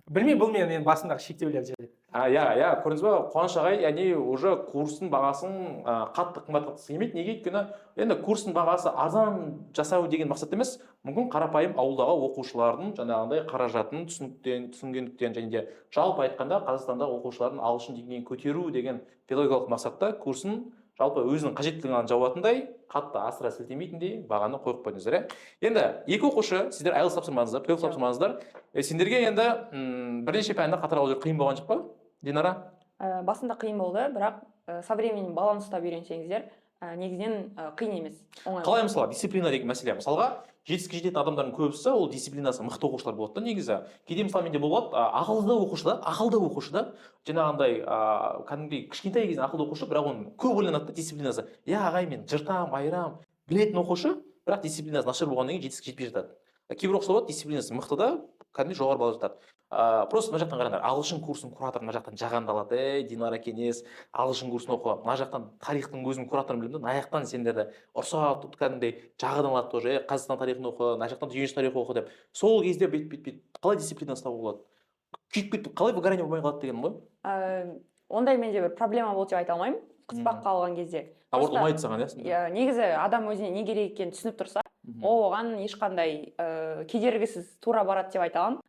[SPEAKER 2] Білмеймін, бұл менің басымдағы шектеулер жері.
[SPEAKER 1] Көрдіңіз ба, Қуаныш ағай, яғни уже курстың бағасын қатты қымбаттатқысы келмейді. Неге? Өйткені енді курстың бағасы арзан жасау деген мақсат емес. Мүмкін қарапайым ауылдағы оқушылардың жаңағындай қаражатын түсінгендіктен және де жалпы айтқанда Қазақстандағы оқушылардың ағылшын деңгейін көтеру деген педагогикалық мақсатта курсын жалпы өзінің қажеттілігін жауатындай, қатты асыра сілтемейтіндей бағаны қойып қойдыңыздар. Енді екі оқушы, сіздер IELTS тапсырмадыңыздар, TOEFL тапсырмадыңыздар. Сендерге енді бірнеше пәнді қатар алу қиын болған жоқ па, Динара?
[SPEAKER 4] Басында қиын болды, бірақ со временем баланс ұстап үйренсеңіздер, негізінен қиын емес.
[SPEAKER 1] Қалай мысалы дисциплина деген мәселе? Мысалға, жетістікке жететін адамдардың көбісі ол дисциплинасы мықты оқушылар болады да негізі. Кейде мысалы менде болады ақылды оқушы да жаңағындай кәдімгідей кішкентай кезінен ақылды оқушы, бірақ оның көп ойланады да дисциплинасы. Ағай мен жыртам, айырам, білетін оқушы, бірақ дисциплинасы нашар болғаннан кейін жетістікке жетпей жатады. Кейбір оқушылар болады, дисциплинасы мықты да кәдімгідей жоғары бала жатады. Просто мына жақтан қараңдар, ағылшын курсын куратор мына жақтан жағандалады, Динара Кеңес ағылшын курсын оқы, мына жақтан тарихтың өзінің кураторын білемін да, мына жақтан сендерді ұрсап кәдімгідей жағадан алады тоже, Қазақстан тарихын оқы, мына жақтан дүниежүзі тарихы оқы деп. Сол кезде бүйтіп қалай дисциплина ұстауға болады? Күйіп кетіп қалай выгорание болмай қалады дегенім ғой.
[SPEAKER 4] Ондай менде бір проблема болды деп айта алмаймын, қыспақ қалған кезде.
[SPEAKER 1] Вот ұнайды саған, иә?
[SPEAKER 4] Негізі адам өзіне не керек екенін түсініп тұрса, оған ешқандай кедергісіз тура барады деп айта аламын.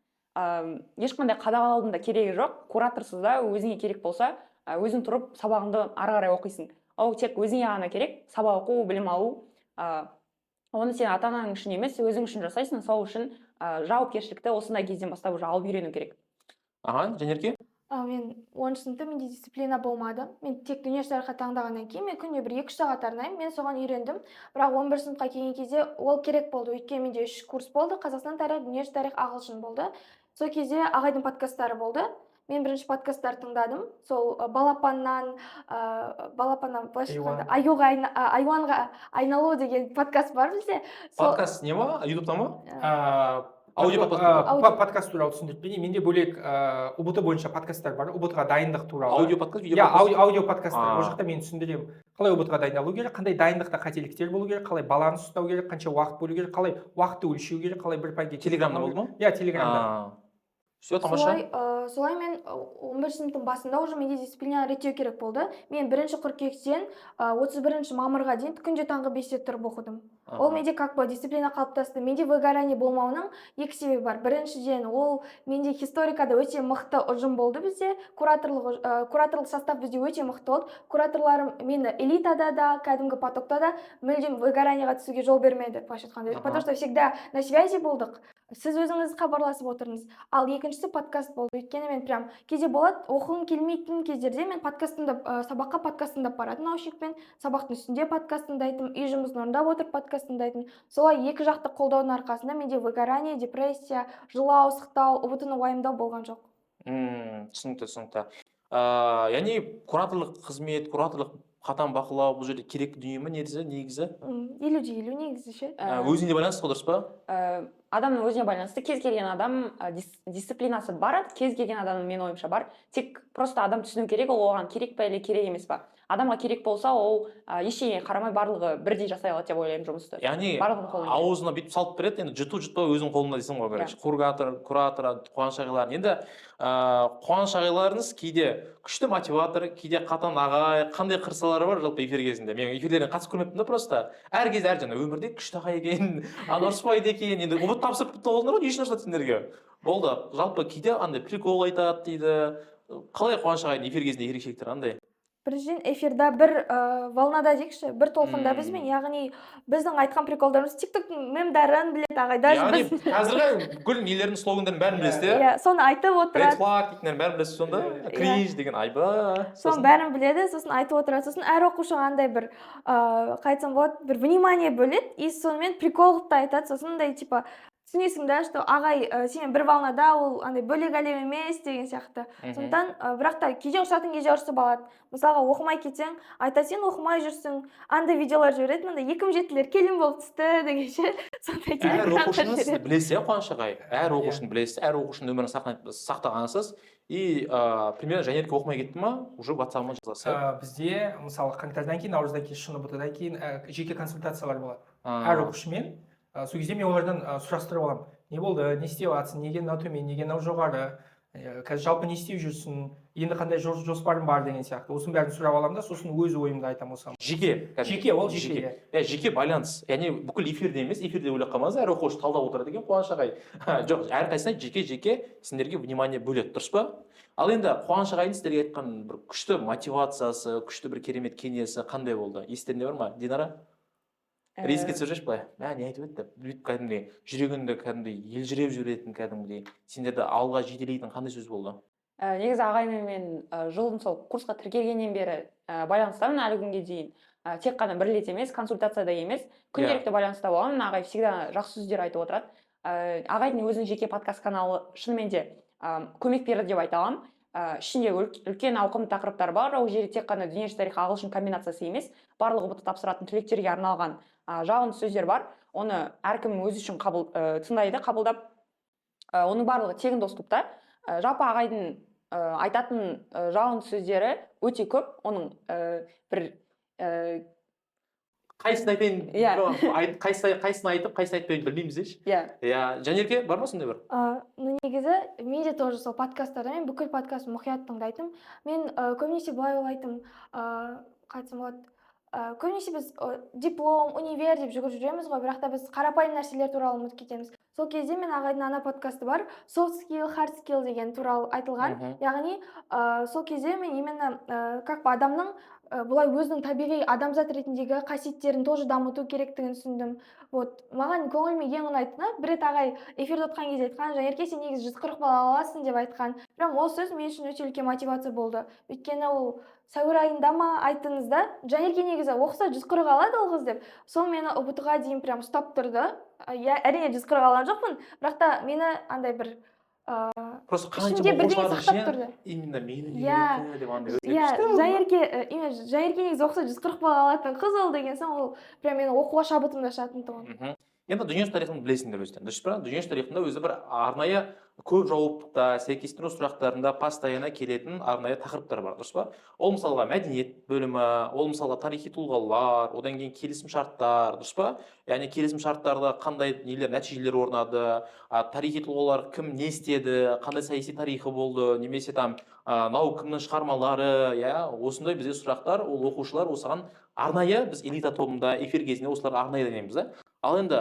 [SPEAKER 4] Ешқандай қадағалаудың да керегі жоқ. Кураторсыз да өзіңе керек болса, өзің тұрып сабағыңды ары қарай оқисың. Ол тек өзіңе ғана керек, сабақ оқу, білім алу. Оны сен ата-анаң үшін емес, өзің үшін жасайсың, сол үшін жауапкершілікті осындай кезден бастап уже алып үйрену керек.
[SPEAKER 1] Жанерке?
[SPEAKER 3] Мен 10 сыныпта менде дисциплина болмады. Мен тек дүниежүзі тарихы таңдағаннан кейін мен күніне 1-2 сағат арнаймын. Мен соған үйрендім. Бірақ 11 сыныпқа келген кезде ол керек болды. Өйткені менде 3 курс болды. Қазақстан тарихы, дүниежүзі тарихы, ағылшын болды. Сол кезде ағайдың подкасттары болды. Мен бірінші подкасттарды тыңдадым. Сол балапаннан айуанға айналу деген подкаст бар бізде.
[SPEAKER 1] Подкаст не ма? Ютубта ма?
[SPEAKER 2] Подкаст туралы түсіндіріп берейін. Менде бөлек УБТ бойынша подкасттар бар. УБТ-ға дайындық туралы.
[SPEAKER 1] Аудио подкаст, видео подкаст?
[SPEAKER 2] Аудио подкасттар. Ол жақта мен түсіндіремін. Қалай УБТ-ға дайындалу керек, қандай дайындықта қателіктер болу керек, қалай баланс ұстау керек, қанша уақыт бөлу керек, қалай уақытты өлшеу керек, қалай бір пәнге.
[SPEAKER 1] Телеграмда болды ма?
[SPEAKER 2] Иә, Телеграмда.
[SPEAKER 1] Все, тамаша.
[SPEAKER 3] Солай мен 11 сыныптың басында уже менде дисциплина реттеу керек болды. Мен 1 қыркүйектен 31 мамырға дейін күнде таңғы 5-те тұрып оқыдым. Ол менде как бы дисциплина қалыптасты. Менде выгорание болмауының 2 себебі бар. Біріншіден, ол менде историкада өте мықты ұжым болды бізде. Кураторлық состав бізде өте мықты болды. Кураторларым мені элитада да, кәдімгі потокта да мүлдем выгораниеға түсуге жол бермеді, былайша айтқанда. Потому что всегда на связи болдық. Сіз өзіңіз хабарласып отырыңыз. Ал екіншісі подкаст болды. Өйткені мен прям кейде болады, оқығым келмейтін кездерде мен сабаққа подкаст тыңдап баратын наушникпен, сабақтың үстінде подкаст тыңдайтын, үй жұмысын орындап отырып подкаст тыңдайтын. Солай екі жақты қолдаудың арқасында менде выгорание, депрессия, жылау, сықтау, ұбт-ны уайымдау болған жоқ.
[SPEAKER 1] Түсінікті. Яғни кураторлық қызмет, кураторлық қатаң бақылау бұл жерде керек дүние ме негізі?
[SPEAKER 3] 50-50 негізі ше.
[SPEAKER 1] Өзіне байланысты ғой, дұрыс па?
[SPEAKER 4] Адамның өзіне байланысты. Кез келген адам дисциплинасы бар, кез келген адамның менің ойымша бар. Тек просто адам түсіну керек, ол оған керек па или керек емес па. Адамға керек болса, ол ештеңеге қарамай барлығы бірдей жасай алады деп ойлаймын жұмысты.
[SPEAKER 1] Яғни аузына бүйтіп салып береді, енді жұту-жұтпай өзің қолында дейсің ғой, короче. Куратор, Қуаныш ағайлар. Енді Қуаныш ағайларыңыз кейде күшті мотиватор, кейде қатаң ағай, қандай қырсалары бар жалпы эфир кезінде. Мен эфирлеріне қатысып көрмеппін да просто. Әр кезде әр жаңа өмірде күшті ағай екен, ұрыспайды екен. Енді ұбыт тапсырып болдыңдар ғой, не үшін ұрысады сендерге? Болды. Жалпы кейде андай прикол айтады дейді. Қалай Қуаныш ағайдың эфир кезінде ерекшеліктері қандай?
[SPEAKER 3] Біріншіден эфирда бір волнада дейікші, бір толқында бізбен, яғни біздің айтқан приколдарымыз тиктоктың мемдарын біледі ағай.
[SPEAKER 1] Яғни қазіргі бүкіл нелердің слогандарын бәрін білесіз,
[SPEAKER 3] иә? Соны айтып отырады.
[SPEAKER 1] Red flag дейтіндерін бәрін білесіз сонда? Кринж деген айба.
[SPEAKER 3] Соны бәрін біледі, сосын айтып отырады. Сосын әр оқушыға андай бір қайтсам болады, бір внимание бөледі, и сонымен прикол қылып та айтады. Сосын андай типа түсінесің да, что ағай сен бір волнада, ол андай бөлек әлем емес деген сияқты. Сондықтан бірақ та кейде ұрсатын кезде ұрсып алады. Мысалға оқымай кетсең, айта сен оқымай жүрсің, андай видеолар жібереді, мындай 2007-лер келін болып түсті дегенше. Сондай
[SPEAKER 1] әр оқушыны сіз білесіз, Қуаныш ағай. Әр оқушыны білесіз, әр оқушының өмірін сақтағансыз. И примерно Жанерке оқымай кетті ма, уже WhatsApp-ма жазасыз.
[SPEAKER 2] Бізде мысалы қаңтардан кейін, наурыздан кейін, шыны бұтыдан кейін жеке консультациялар болады. Әр оқушымен. Сол кезде мен олардан сұрастырып аламын. Не болды, не істеп жатсың, неге мынау төмен, неге мынау жоғары, қазір жалпы не істеп жүрсің, енді қандай жоспарың бар деген сияқты. Осының бәрін сұрап аламын да, сосын өз ойымды айтамын осыған.
[SPEAKER 1] Жеке байланыс. Яғни бүкіл эфирде емес, эфирде ойлап қалмаңыз, әр оқушы талдап отырады екен Қуаныш ағай. Жоқ, әрқайсысына жеке сендерге внимание бөледі, дұрыс па? Ал енді Қуаныш ағайдың сіздерге айтқан бір күшті мотивациясы, күшті бір керемет кеңесі қандай болды? Естеріңде бар ма, Динара? Ризке түсірші былай, не айтып өтті, бүйтіп кәдімгідей жүрегіңді кәдімгідей елжіреп жүретін кәдімгідей сендерді алға жетелейтін қандай сөз болды?
[SPEAKER 4] Негізі ағаймен мен жылдың сол курсқа тіркелгеннен бері байланыстамын әлі күнге дейін. тек қана бір рет емес, консультацияда емес, күнделікті байланыста болған. Ағай всегда жақсы сөздер айтып отырады. Ағайдың өзінің жеке подкаст каналы шынымен де көмек берді деп айта аламын. Ішінде үлкен ауқымды тақырыптар бар. Ол жерде тек қана дүниежүзі тарихы ағылшын комбинациясы емес, барлығы ұбт тапсыратын түлектерге арналған жағымды сөздер бар. Оны әркім өзі үшін тыңдайды, қабылдап, оның барлығы тегін доступта. Жалпы ағайдың айтатын жағымды сөздері өте көп. Оның бір
[SPEAKER 1] Қайсысын айтайын,
[SPEAKER 4] Иә.
[SPEAKER 1] қайсысын айтып, қайсысын айтпайын білмейміз деші. Иә, Жанерке, бар ма сондай бір?
[SPEAKER 3] Ну, негізі мен де тоже сол подкасттарда мен бүкіл подкастты мұқият тыңдайтын. Мен көбінесе былай ойлайтын, қайтсам болады. Көбінесе біз диплом, универ деп жүгіріп жүреміз ғой, бірақ та біз қарапайым нәрселер туралы ұмытып кетеміз. Сол кезде мен ағайдың ана подкасты бар, soft skill, hard skill деген туралы айтылған. Яғни сол кезде мен именно как бы адамның бұлай өзінің табиғи адамзат ретіндегі қасиеттерін тоже дамыту керектігін түсіндім. Вот, маған көңіліме ең ұнайтыны, бір рет ағай эфирде отқан кезде айтқан, Жанерке, сен негізі 140 бала аласың деп айтқан. Прям ол сөз мен үшін өте үлкен мотивация болды. Өйткені ол сәуір айында ма айттыңыз да, Жанерке негізі оқыса 140 алады ол қыз деп. Сол мені ұбт-ға дейін прям ұстап тұрды. Әрине 140 алған жоқпын, бірақ та мені андай бір
[SPEAKER 1] Просто қанша
[SPEAKER 3] ішінде бірдеңе
[SPEAKER 1] оқушылардың
[SPEAKER 3] сақтап
[SPEAKER 1] ішінен
[SPEAKER 3] тұрды.
[SPEAKER 1] именно мені
[SPEAKER 3] Иә.
[SPEAKER 1] үйретті деп андай
[SPEAKER 3] Жанерке негізі оқыса 140 бала алатын қыз ол деген соң, ол прям мені оқуға шабытымды ашатын тұғын.
[SPEAKER 1] Енді дүниежүзі тарихын білесіңдер өзден, дұрыс па? Дүниежүзі тарихында өзі бір арнайы көп жауаптықта, сәйкестендіру сұрақтарында постоянно келетін арнайы тақырыптар бар, дұрыс па? Ол мысалға мәдениет бөлімі, ол мысалға тарихи тұлғалар, одан кейін келісім шарттар, дұрыс па? Яғни келісім шарттарда қандай нәтижелер орнады, тарихи тұлғалар кім не істеді, қандай саяси тарихы болды, немесе там мынау кімнің шығармалары, осындай бізде сұрақтар, ол оқушылар осыған арнайы, біз элита тобында эфир кезінде осыларға арнайы денеміз да. Ал енді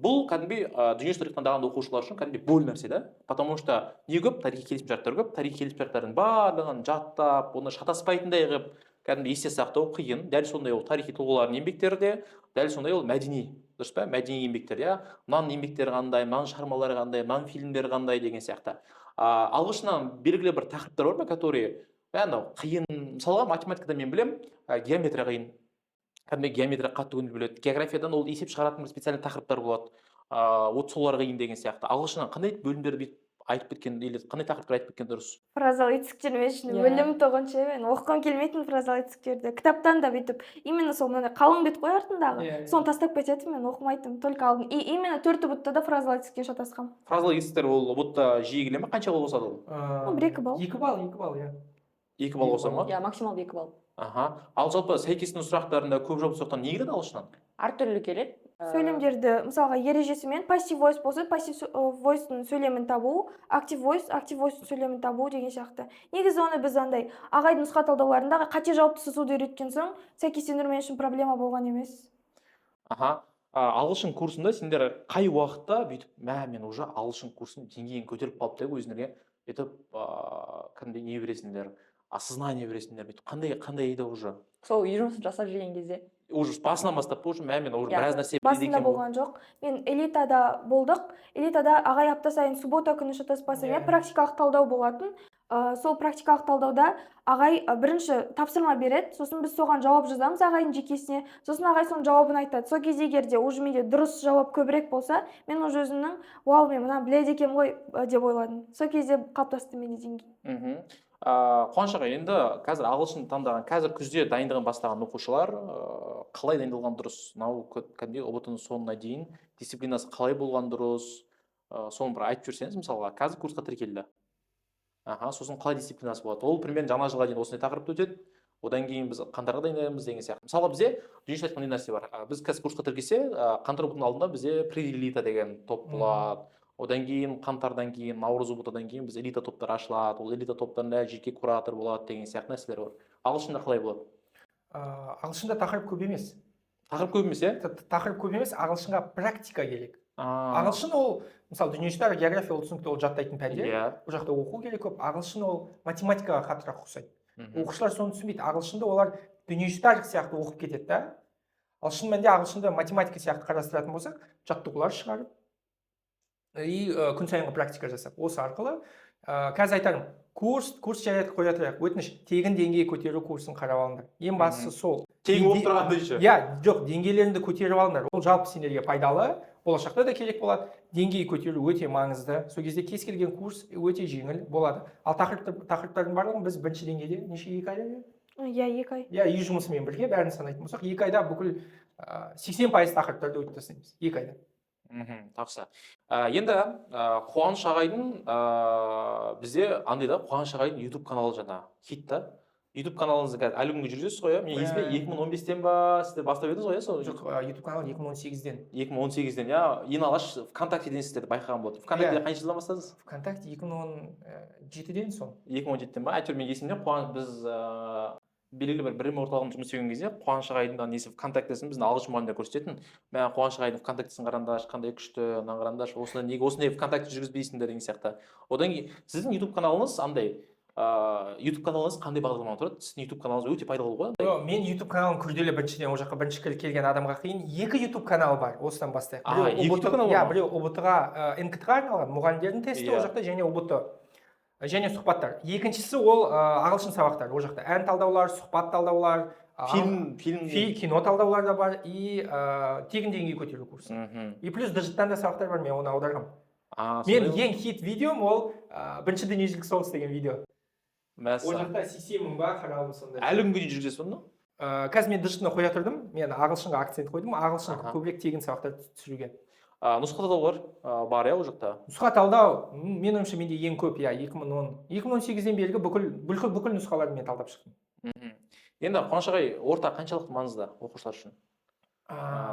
[SPEAKER 1] бұл кәдімгі дүниежүзі тарихын таңдаған оқушылар үшін кәдімгі бөл нәрсе да. Потому что не көп, тарихи келісімшарттар көп, тарихи келісімшарттардың барлығын жаттап, оны шатаспайтындай қылып кәдімгі есте сақтау қиын. Дәл сондай ол тарихи тұлғалардың еңбектері де, дәл сондай ол мәдени, дұрыс па? Мәдени еңбектер, мынаның еңбектері қандай, мынаның шығармалары қандай, мынаның фильмдері қандай деген сияқты. Алғашынан белгілі бір тақырыптар бар ма, которые қиын. Мысалға математикада мен білем, геометрия қиын. Кәдімгі геометрия қатты көңіл бөледі. Географиядан ол есеп шығаратын бір специальный тақырыптар болады. Солар қиын деген сияқты. Ағылшыннан қандай бөлімдерді айтып кеткен, или қандай тақырыптар айтып кеткен дұрыс?
[SPEAKER 3] Фразалы етістіктер мен үшін өлім тұғыншы, мен оқығым келмейтін фразалы етістіктерді. Кітаптан да бүйтіп, именно сол мынандай қалың бет қой артындағы, соны тастап кететін, мен оқымайтын, только алдым. И именно 4 ұбтта да фразалы етістікке шатасқам.
[SPEAKER 1] Фразалы етістіктер ол ұбтта жиі келе ме? Қанша балл қосады ол?
[SPEAKER 3] 1-2 балл.
[SPEAKER 2] 2 балл, иә.
[SPEAKER 1] 2 балл қоса ма?
[SPEAKER 4] Максимал 2 балл.
[SPEAKER 1] Ал жалпы сәйкестендіру сұрақтарында көп жауапты сұрақтар не келеді ағылшыннан?
[SPEAKER 4] Әртүрлі келеді.
[SPEAKER 3] Сөйлемдерді, мысалға ережесімен пассив voice болса, пассив voice-ның сөйлемін табу, актив voice-ның сөйлемін табу деген сияқты. Негізі оны біз андай ағайдың нұсқа талдауларында қате жауапты сызуды үйреткен соң, сәйкестендіру мен үшін проблема болған емес.
[SPEAKER 1] Ағылшын курсында сендер қай уақытта бүйтіп, мен уже ағылшын курсын деңгейін көтеріп қалыпты, өзіңдерге етіп, кәдімгі не бересіңдер, осознание бересіңдер, бүйтіп қандай еді уже?
[SPEAKER 4] Сол жұмысын жасап жүрген кезде.
[SPEAKER 1] Уже басынан бастап уже мен уже біраз нәрсе біледі
[SPEAKER 3] Басында болған жоқ. Мен элитада болдық. Элитада ағай апта сайын суббота күні шатаспаса, практикалық талдау болатын. Сол практикалық талдауда ағай бірінші тапсырма береді, сосын біз соған жауап жазамыз ағайдың жекесіне, сосын ағай соның жауабын айтады. Сол кезде егерде уже менде дұрыс жауап көбірек болса, мен уже өзімнің вау, мен мына біледі екенмін ғой деп ойладым. Сол кезде қалыптасты менде деңгей.
[SPEAKER 1] Қуаныш аға, енді қазір ағылшын таңдаған, қазір күзде дайындығын бастаған оқушылар қалай дайындалған дұрыс? Мынау кәдімгі ұбт-ның соңына дейін дисциплинасы қалай болған дұрыс? Соны бір айтып жүрсеңіз, мысалға, қазір курсқа тіркелді. Сосын қалай дисциплинасы болады? Ол примерно жаңа жылға дейін осындай тақырыпты өтеді. Одан кейін біз қаңтарға дайындаймыз деген сияқты. Мысалға бізде дүниежүзі тарихында нәрсе бар. Біз қазір курсқа тіркелсе, қаңтар ұбт-ның алдында бізде преэлита деген топ болады. Одан кейін қаңтардан кейін, наурыз ұбт-дан кейін біз элита топтар ашылады. Ол элита топтарында жеке куратор болады деген сияқты нәрселер бар. Ағылшында қалай болады?
[SPEAKER 2] Ағылшында тақырып көп емес.
[SPEAKER 1] Тақырып көп емес,
[SPEAKER 2] Тақырып көп емес, ағылшынға практика керек. Ағылшын ол, мысалы, дүниежүзі география ол түсінікті, ол жаттайтын пәндер. Бұл жақта оқу керек көп. Ағылшын ол математикаға қатырақ ұқсайды. Оқушылар соны түсінбейді. Ағылшынды олар дүниежүзі тарих сияқты оқып кетеді да. Ал шын мәнінде ағылшынды математика сияқты қарастыратын болсақ, жаттығулар шығарып, и күн сайынғы практика жасап осы арқылы қазір айтарым курс жарайды қоя тұрайық, өтініш тегін деңгей көтеру курсын қарап алыңдар. Ең бастысы сол.
[SPEAKER 1] Тегін болып тұрғанда еще.
[SPEAKER 2] Иә, жоқ, деңгейлеріңді көтеріп алыңдар. Ол жалпы сендерге пайдалы, болашақта да керек болады. Деңгей көтеру өте маңызды. Сол кезде кез келген курс өте жеңіл болады. Ал тақырыптардың барлығын біз бірінші деңгейде неше 2 айда?
[SPEAKER 3] Иә, 2 ай.
[SPEAKER 2] Иә, үй жұмысымен бірге бәрін санайтын болсақ, 2 айда бүкіл 80% тақырыптарды өтіп тастаймыз. 2 айда.
[SPEAKER 1] Тақсы. Енді Қуаныш ағайдың бізде андай да Қуаныш ағайдың YouTube каналы жаңа хит та. YouTube каналыңызды қазір әлі күнге жүргізесіз ғой, мен есімде 2015-тен ба сіздер бастап едіңіз ғой, сол?
[SPEAKER 2] Жоқ, YouTube канал 2018-ден.
[SPEAKER 1] 2018-ден, иә, ең алғаш ВКонтактеден сіздерді байқаған болдым. ВКонтактеде қанша жылдан бастадыңыз?
[SPEAKER 2] ВКонтакте 2017-ден сол.
[SPEAKER 1] 2017-тен ба? Әйтеуір мен есімде біз белгілі бір білім орталығында жұмыс істеген кезде Қуаныш ағайдың несі ВКонтактесін біздің ағылшын мұғалімдер көрсететін. Мен Қуаныш ағайдың ВКонтактесін қараңдаршы, қандай күшті, мынаны қараңдаршы, осында неге осындай ВКонтакте жүргізбейсіңдер деген сияқты. Одан кейін сіздің YouTube каналыңыз андай YouTube каналыңыз қандай бағдарламадан тұрады? Сіздің YouTube каналыңыз өте пайдалы ғой.
[SPEAKER 2] Мен YouTube каналым күрделі, біріншіден ол жаққа бірінші келген адамға қиын. 2 YouTube каналы бар, осыдан бастайық. Біреу ұбт-ға НКТ-ға арналған мұғалімдердің тесті ол жақта, және ұбт және сұхбаттар. Екіншісі ол ағылшын сабақтар. Ол жақта ән талдаулар, сұхбат талдаулар, кино талдаулар да бар, и тегін деңгей көтеру курсы. И плюс дж-тан да сабақтар бар, мен оны аударғам. Мен ең хит видеом ол бірінші дүниежүзілік соғыс деген видео. Ол жақта 80 ба қаралым сондай.
[SPEAKER 1] Әлі күнге дейін жүргізесіз оны?
[SPEAKER 2] Қазір мен дж-тны қоя тұрдым, мен ағылшынға акцент қойдым, ағылшын көбірек тегін сабақтар түсіруге.
[SPEAKER 1] Нұсқа талдаулар бар иә ол жақта?
[SPEAKER 2] Нұсқа талдау, мен ойымша менде ең көп, иә, 2018-ден бергі бүкіл нұсқаларды мен талдап шықтым.
[SPEAKER 1] Енді Қуаныш ағай, орта қаншалықты маңызды оқушылар үшін?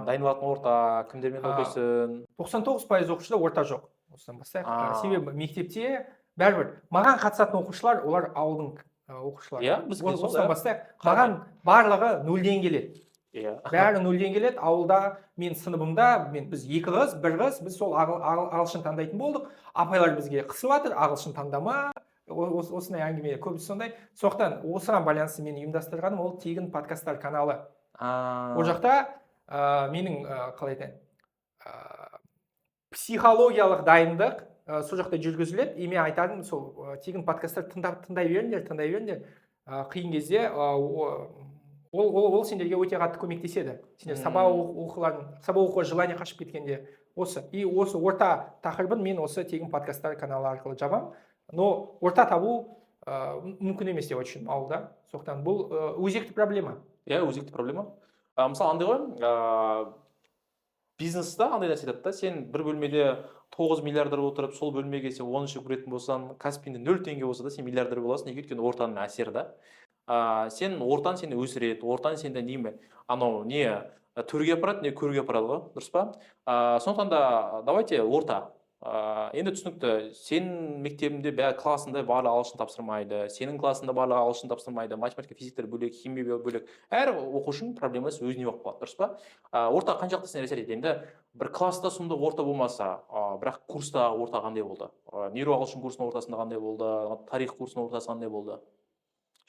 [SPEAKER 1] Дайындалатын орта, кімдермен оқисың?
[SPEAKER 2] 99% оқушыда орта жоқ. Осыдан бастайық. Себебі мектепте бәрібір маған қатысатын оқушылар, олар ауылдың оқушылары.
[SPEAKER 1] Иә, бізге сол.
[SPEAKER 2] Осыдан бастайық. Маған барлығы 0-ден келеді. Бәрі 0-ден келеді. Ауылда мен сыныбымда біз 2 қыз, 1 қыз, біз сол ағылшын таңдайтын болдық. Апайлар бізге қысып жатыр, ағылшын таңдама. Осындай әңгіме көбісі сондай. Соқтан осыған байланысты мен ұйымдастырғаным ол тегін подкасттар каналы. Ол жақта менің қалай айтайын, психологиялық дайындық сол жақта жүргізіледі. И мен айтарым, сол тегін подкасттар тыңдай беріңдер. Қиын кезде ол сендерге өте қатты көмектеседі. Сендер сабақ оқуға желание қашып кеткенде осы. И осы орта тақырыбын мен осы тегін подкасттар каналы арқылы жабам. Но орта табу мүмкін емес деп айтышым ауылда. Соқтан бұл өзекті проблема.
[SPEAKER 1] Иә, өзекті проблема. Мысалы, андай ғой, бизнеста андай нәрсе айтады да, сен бір бөлмеде 9 миллиардер отырып, сол бөлмеге сен 10-шы көретін болсаң, Каспийде 0 теңге болса да, сен миллиардер боласың, неге өйткені ортаның әсері да. Сен ортан сені өсіреді, ортан сенде не төрге апарады, не көрге апарады ғой, дұрыс па? Сондықтан да давайте орта. Енді түсінікті, сенің мектебінде классында барлығы ағылшын тапсырмайды, сенің классында барлығы ағылшын тапсырмайды, математика, физиктер бөлек, химия бөлек. Әр оқушының проблемасы өзіне болып қалады, дұрыс па? Орта қаншалықты сен әсер етеді? Енді бір класста сұмдық орта болмаса, бірақ курста орта қандай болды? Нейро ағылшын курсының ортасында қандай болды? Тарих курсының ортасы қандай болды?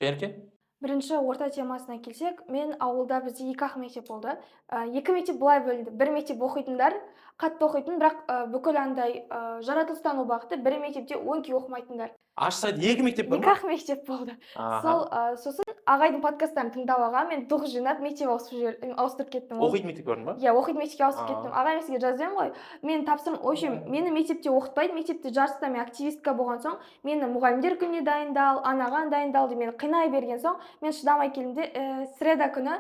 [SPEAKER 1] Жәнерке?
[SPEAKER 3] Бірінші орта темасына келсек, мен ауылда бізде 2 мектеп болды. 2 мектеп былай бөлінді. Бір мектеп оқитындар, қатты оқитын, бірақ бүкіл андай жаратылыстану бағыты, бір мектепте 10 оқымайтындар.
[SPEAKER 1] Ашса 2 мектеп бар ма?
[SPEAKER 3] 2 мектеп болды. Сосын ағайдың подкасттарын тыңдап алған, мен дұқ жинап мектеп ауыстырып кеттім.
[SPEAKER 1] Оқитын мектеп көрдің ба?
[SPEAKER 3] Иә, оқитын мектепке ауысып кеттім. Ағай, мен сізге жаздым ғой. Мен тапсырым, общем, мені мектепте оқытпайды, мектепте жарыста мен активистка болған соң, мені мұғалімдер күніне дайындал, анаған дайындал деп мені қинай берген соң, мен шыдамай келдім де, среда күні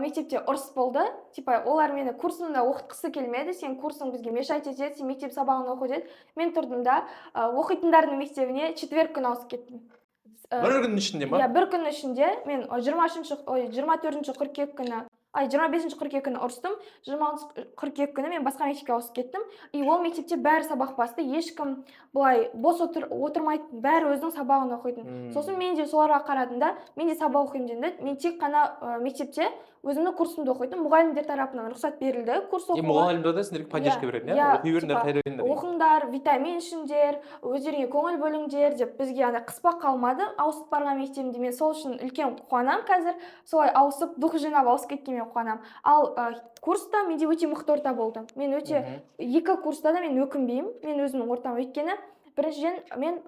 [SPEAKER 3] мектепте ұрыс болды. Типа, олар мені курсымда оқытқысы келмеді, сен курсың бізге мешать етеді, сен мектеп сабағын оқы деді. Мен тұрдым да, оқитындардың мектебіне четверг күні ауысып кеттім.
[SPEAKER 1] Бір күннің ішінде ма?
[SPEAKER 3] Иә, бір күннің ішінде мен 24 қыркүйек күні, 25 қыркүйек күні ұрыстым, 26 қыркүйек күні мен басқа мектепке ауысып кеттім. И ол мектепте бәрі сабақ басты, ешкім бұлай бос отырмайтын, бәрі өзінің сабағын оқитын. Сосын мен де соларға қарадым да, мен де сабақ оқимын дедім. Мен тек қана мектепте өзімнің курсымды оқитын мұғалімдер тарапынан рұқсат берілді курс оқуға.
[SPEAKER 1] мұғалімдер де сендерге поддержка беретін, иә? Оқи беріңдер, қайда беріңдер деген.
[SPEAKER 3] Оқыңдар, витамин ішіңдер, өздеріңе көңіл бөліңдер деп бізге ана қыспақ қалмады. Ауысып барған мектебімде мен сол үшін үлкен қуанам қазір. Солай ауысып, дух жинап ауысып кеткенмен қуанам. Ал курста менде өте мықты орта болды. Мен өте екі курста да мен өкінбеймін. Мен өзімнің ортам өйткені біріншіден мен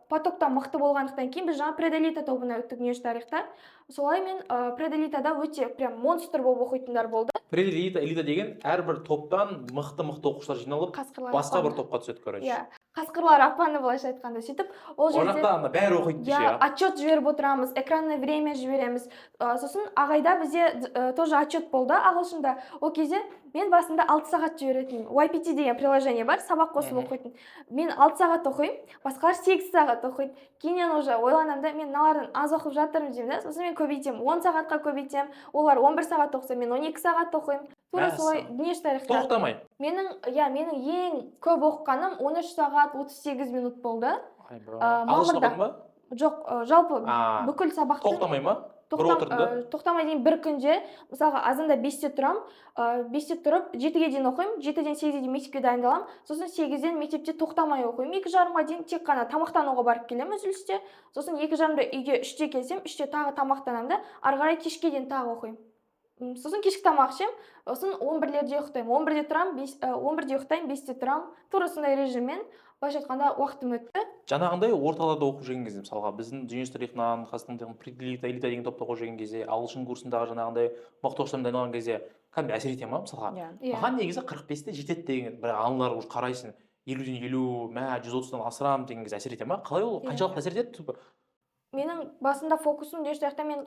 [SPEAKER 3] потоктан мықты болғандықтан кейін біз жаңа пределита тобына өттік дүниежүзілік тарихта. Солай мен пределитада өте прям монстр болып оқитындар болды.
[SPEAKER 1] Пределита, элита деген әрбір топтан мықты оқушылар жиналып, басқа бір топқа түседі, короче.
[SPEAKER 3] Иә, қасқырлар апаны былайша айтқанда сөйтіп, ол жерде
[SPEAKER 1] жақта бәрі оқиды десе,
[SPEAKER 3] отчет жіберіп отырамыз, экранное время жібереміз. Сосын ағайда бізде тоже отчет болды ағылшында. Ол кезде мен басында 6 сағат жіберетінмін. YPT деген приложение бар, сабақ қосып оқитын. Мен 6 сағат оқимын, басқалар 8 сағат оқиды. Кейіннен уже ойланамын да, мен мыналардан аз оқып жатырмын деймін да. Сосын мен көбейтемін, 10 сағатқа көбейтемін. Олар 11 сағат оқыса, мен 12 сағат оқимын. Тура солай дүниежүзілік тарихта.
[SPEAKER 1] Тоқтамай.
[SPEAKER 3] Менің ең көп оқығаным 13 сағат 38 минут болды.
[SPEAKER 1] Ағылшын оқыдың ба?
[SPEAKER 3] Жоқ, жалпы бүкіл сабақты.
[SPEAKER 1] Тоқтамай ма? Бір отырды?
[SPEAKER 3] Тоқтамай дейін бір күнде, мысалға азанда 5-те тұрам, 5-те тұрып 7-ге дейін оқимын, 7-ден 8-ге дейін мектепке дайындалам, сосын 8-ден мектепте тоқтамай оқимын, 2:30-ға дейін тек қана тамақтануға барып келемін үзілісте, сосын 2:30-да үйге 3-те келсем, 3-те тағы тамақтанамын да, ары қарай кешке дейін тағы оқимын. Сосын кешкі тамақ ішем, сосын 11-лерде ұйықтаймын, 11-де тұрам, 11-де ұйықтаймын, 5-те тұрам, тура сондай режиммен, былайша айтқанда уақытым өтті.
[SPEAKER 1] Жаңағындай орталарда оқып жүрген кезде, мысалға біздің дүниежүзілік тарихынан, қазақстан пределита, элита деген топта оқып жүрген кезде, ағылшын курсындағы жаңағындай мықты оқушылармен дайындалған кезде, кәдімгі әсер ете ма, мысалға? Маған негізі 45-те жетеді деген бір аналар уже қарайсың, 50-ден 50, 130-дан асырамын деген кезде әсер ете ма? Қалай ол? Қаншалықты әсер етеді?
[SPEAKER 3] Менің басында фокусым дүниежүзілік тарихта мен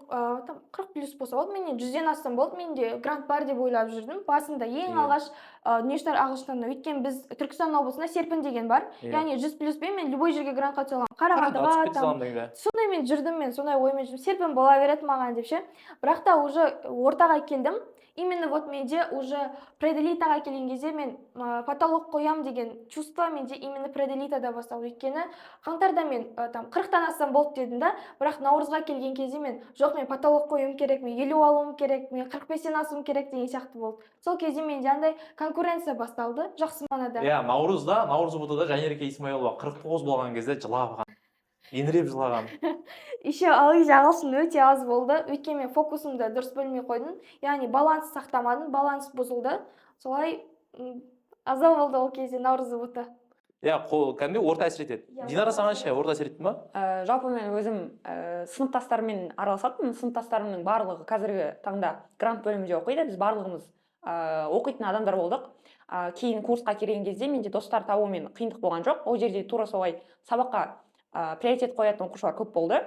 [SPEAKER 3] 40+ болса болды, менен 100-ден астам болды, менде грант бар деп ойлап жүрдім. Басында ең алғаш дүниежүзілік тарих ағылшыннан өткен біз Түркістан облысында серпін деген бар. Яғни 100+бен мен любой жерге грантқа түсе аламын. Қарағандыға, сондай мен жүрдім, мен сондай оймен жүрдім. Серпін бола береді маған деп ше. Бірақ та уже ортаға келдім. Именно вот менде уже пределитаға келген кезде мен потолок қоям деген чувство менде именно пределитада басталды. Өйткені қаңтарда мен 40-тан астам болды дедім да, бірақ наурызға келген кезде мен жоқ, мен потолок қоюым керек, мен 50 алуым керек, мен 45-тен асуым керек деген сияқты болды. Сол кезде менде андай конкуренция басталды, жақсы манада.
[SPEAKER 1] Наурыз ботада Жанерке Исмаилова 49 болған кезде жылаған. Еніреп жылаған.
[SPEAKER 3] Еще ал кезде ағылшын өте аз болды. Өйткені мен фокусымды дұрыс бөлмей қойдым. Яғни баланс сақтамадым, баланс бұзылды. Солай азал болды ол кезде наурыз боты.
[SPEAKER 1] Кәдімгі орта әсер етеді. Динара саған ше орта әсер етті ма?
[SPEAKER 4] Жалпы мен өзім сыныптастарыммен араласатынмын. Сыныптастарымның барлығы қазіргі таңда грант бөлімінде оқиды. Біз барлығымыз оқитын адамдар болдық. Кейін курсқа келген кезде менде достар табумен қиындық болған жоқ. Ол жерде тура солай сабаққа приоритет қоятын оқушылар көп болды.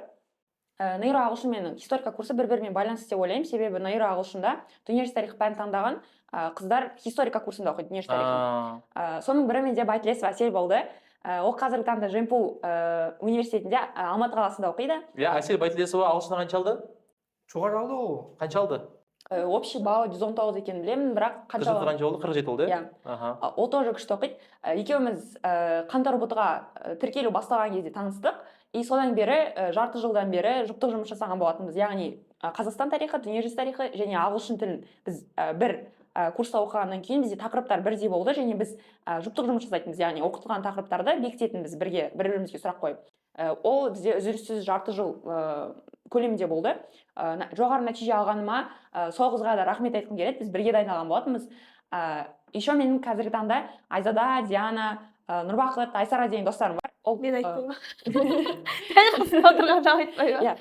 [SPEAKER 4] Нейро ағылшын мен историка курсы бір-бірімен байланысты деп ойлаймын. Себебі нейро ағылшында дүниежүзілік тарих пәнін таңдаған қыздар историка курсында оқиды, дүниежүзілік тарихын. Соның бірі менде Байтілесов Әсел болды. Ол қазіргі таңда Жемпул университетінде Алматы қаласында оқиды.
[SPEAKER 1] Әсел Байтілесова ағылшында қанша алды?
[SPEAKER 2] Жоғары алды ол.
[SPEAKER 1] Қанша алды?
[SPEAKER 4] Общий балл 119 екенін білемін, бірақ
[SPEAKER 1] қанша болды? 47 болды.
[SPEAKER 4] Ол тоже күшті оқиды. Екеуміз қаңтар ұбт-ға тіркелу бастаған кезде таныстық. И содан бері, жарты жылдан бері жұптық жұмыс жасаған болатынбыз. Яғни Қазақстан тарихы, дүниежүзі тарихы және ағылшын тілін біз бір курста оқығаннан кейін бізде тақырыптар бірдей болды, және біз жұптық жұмыс жасайтынбыз. Яғни оқытылған тақырыптарды бекітетінбіз бірге, бір-бірімізге сұрақ қойып. Ол бізде үзіліссіз жарты жыл көлемінде болды. Жоғары нәтиже алғаныма сол қызға да рахмет айтқым келеді. Біз бірге дайындалған болатынбыз. Еще менің қазіргі таңда Айзада, Диана, Нұрбақыт, Айсара деген достарым бар.
[SPEAKER 3] Мен айтпаймын. Дәл қасында отырғанда айтпаймын.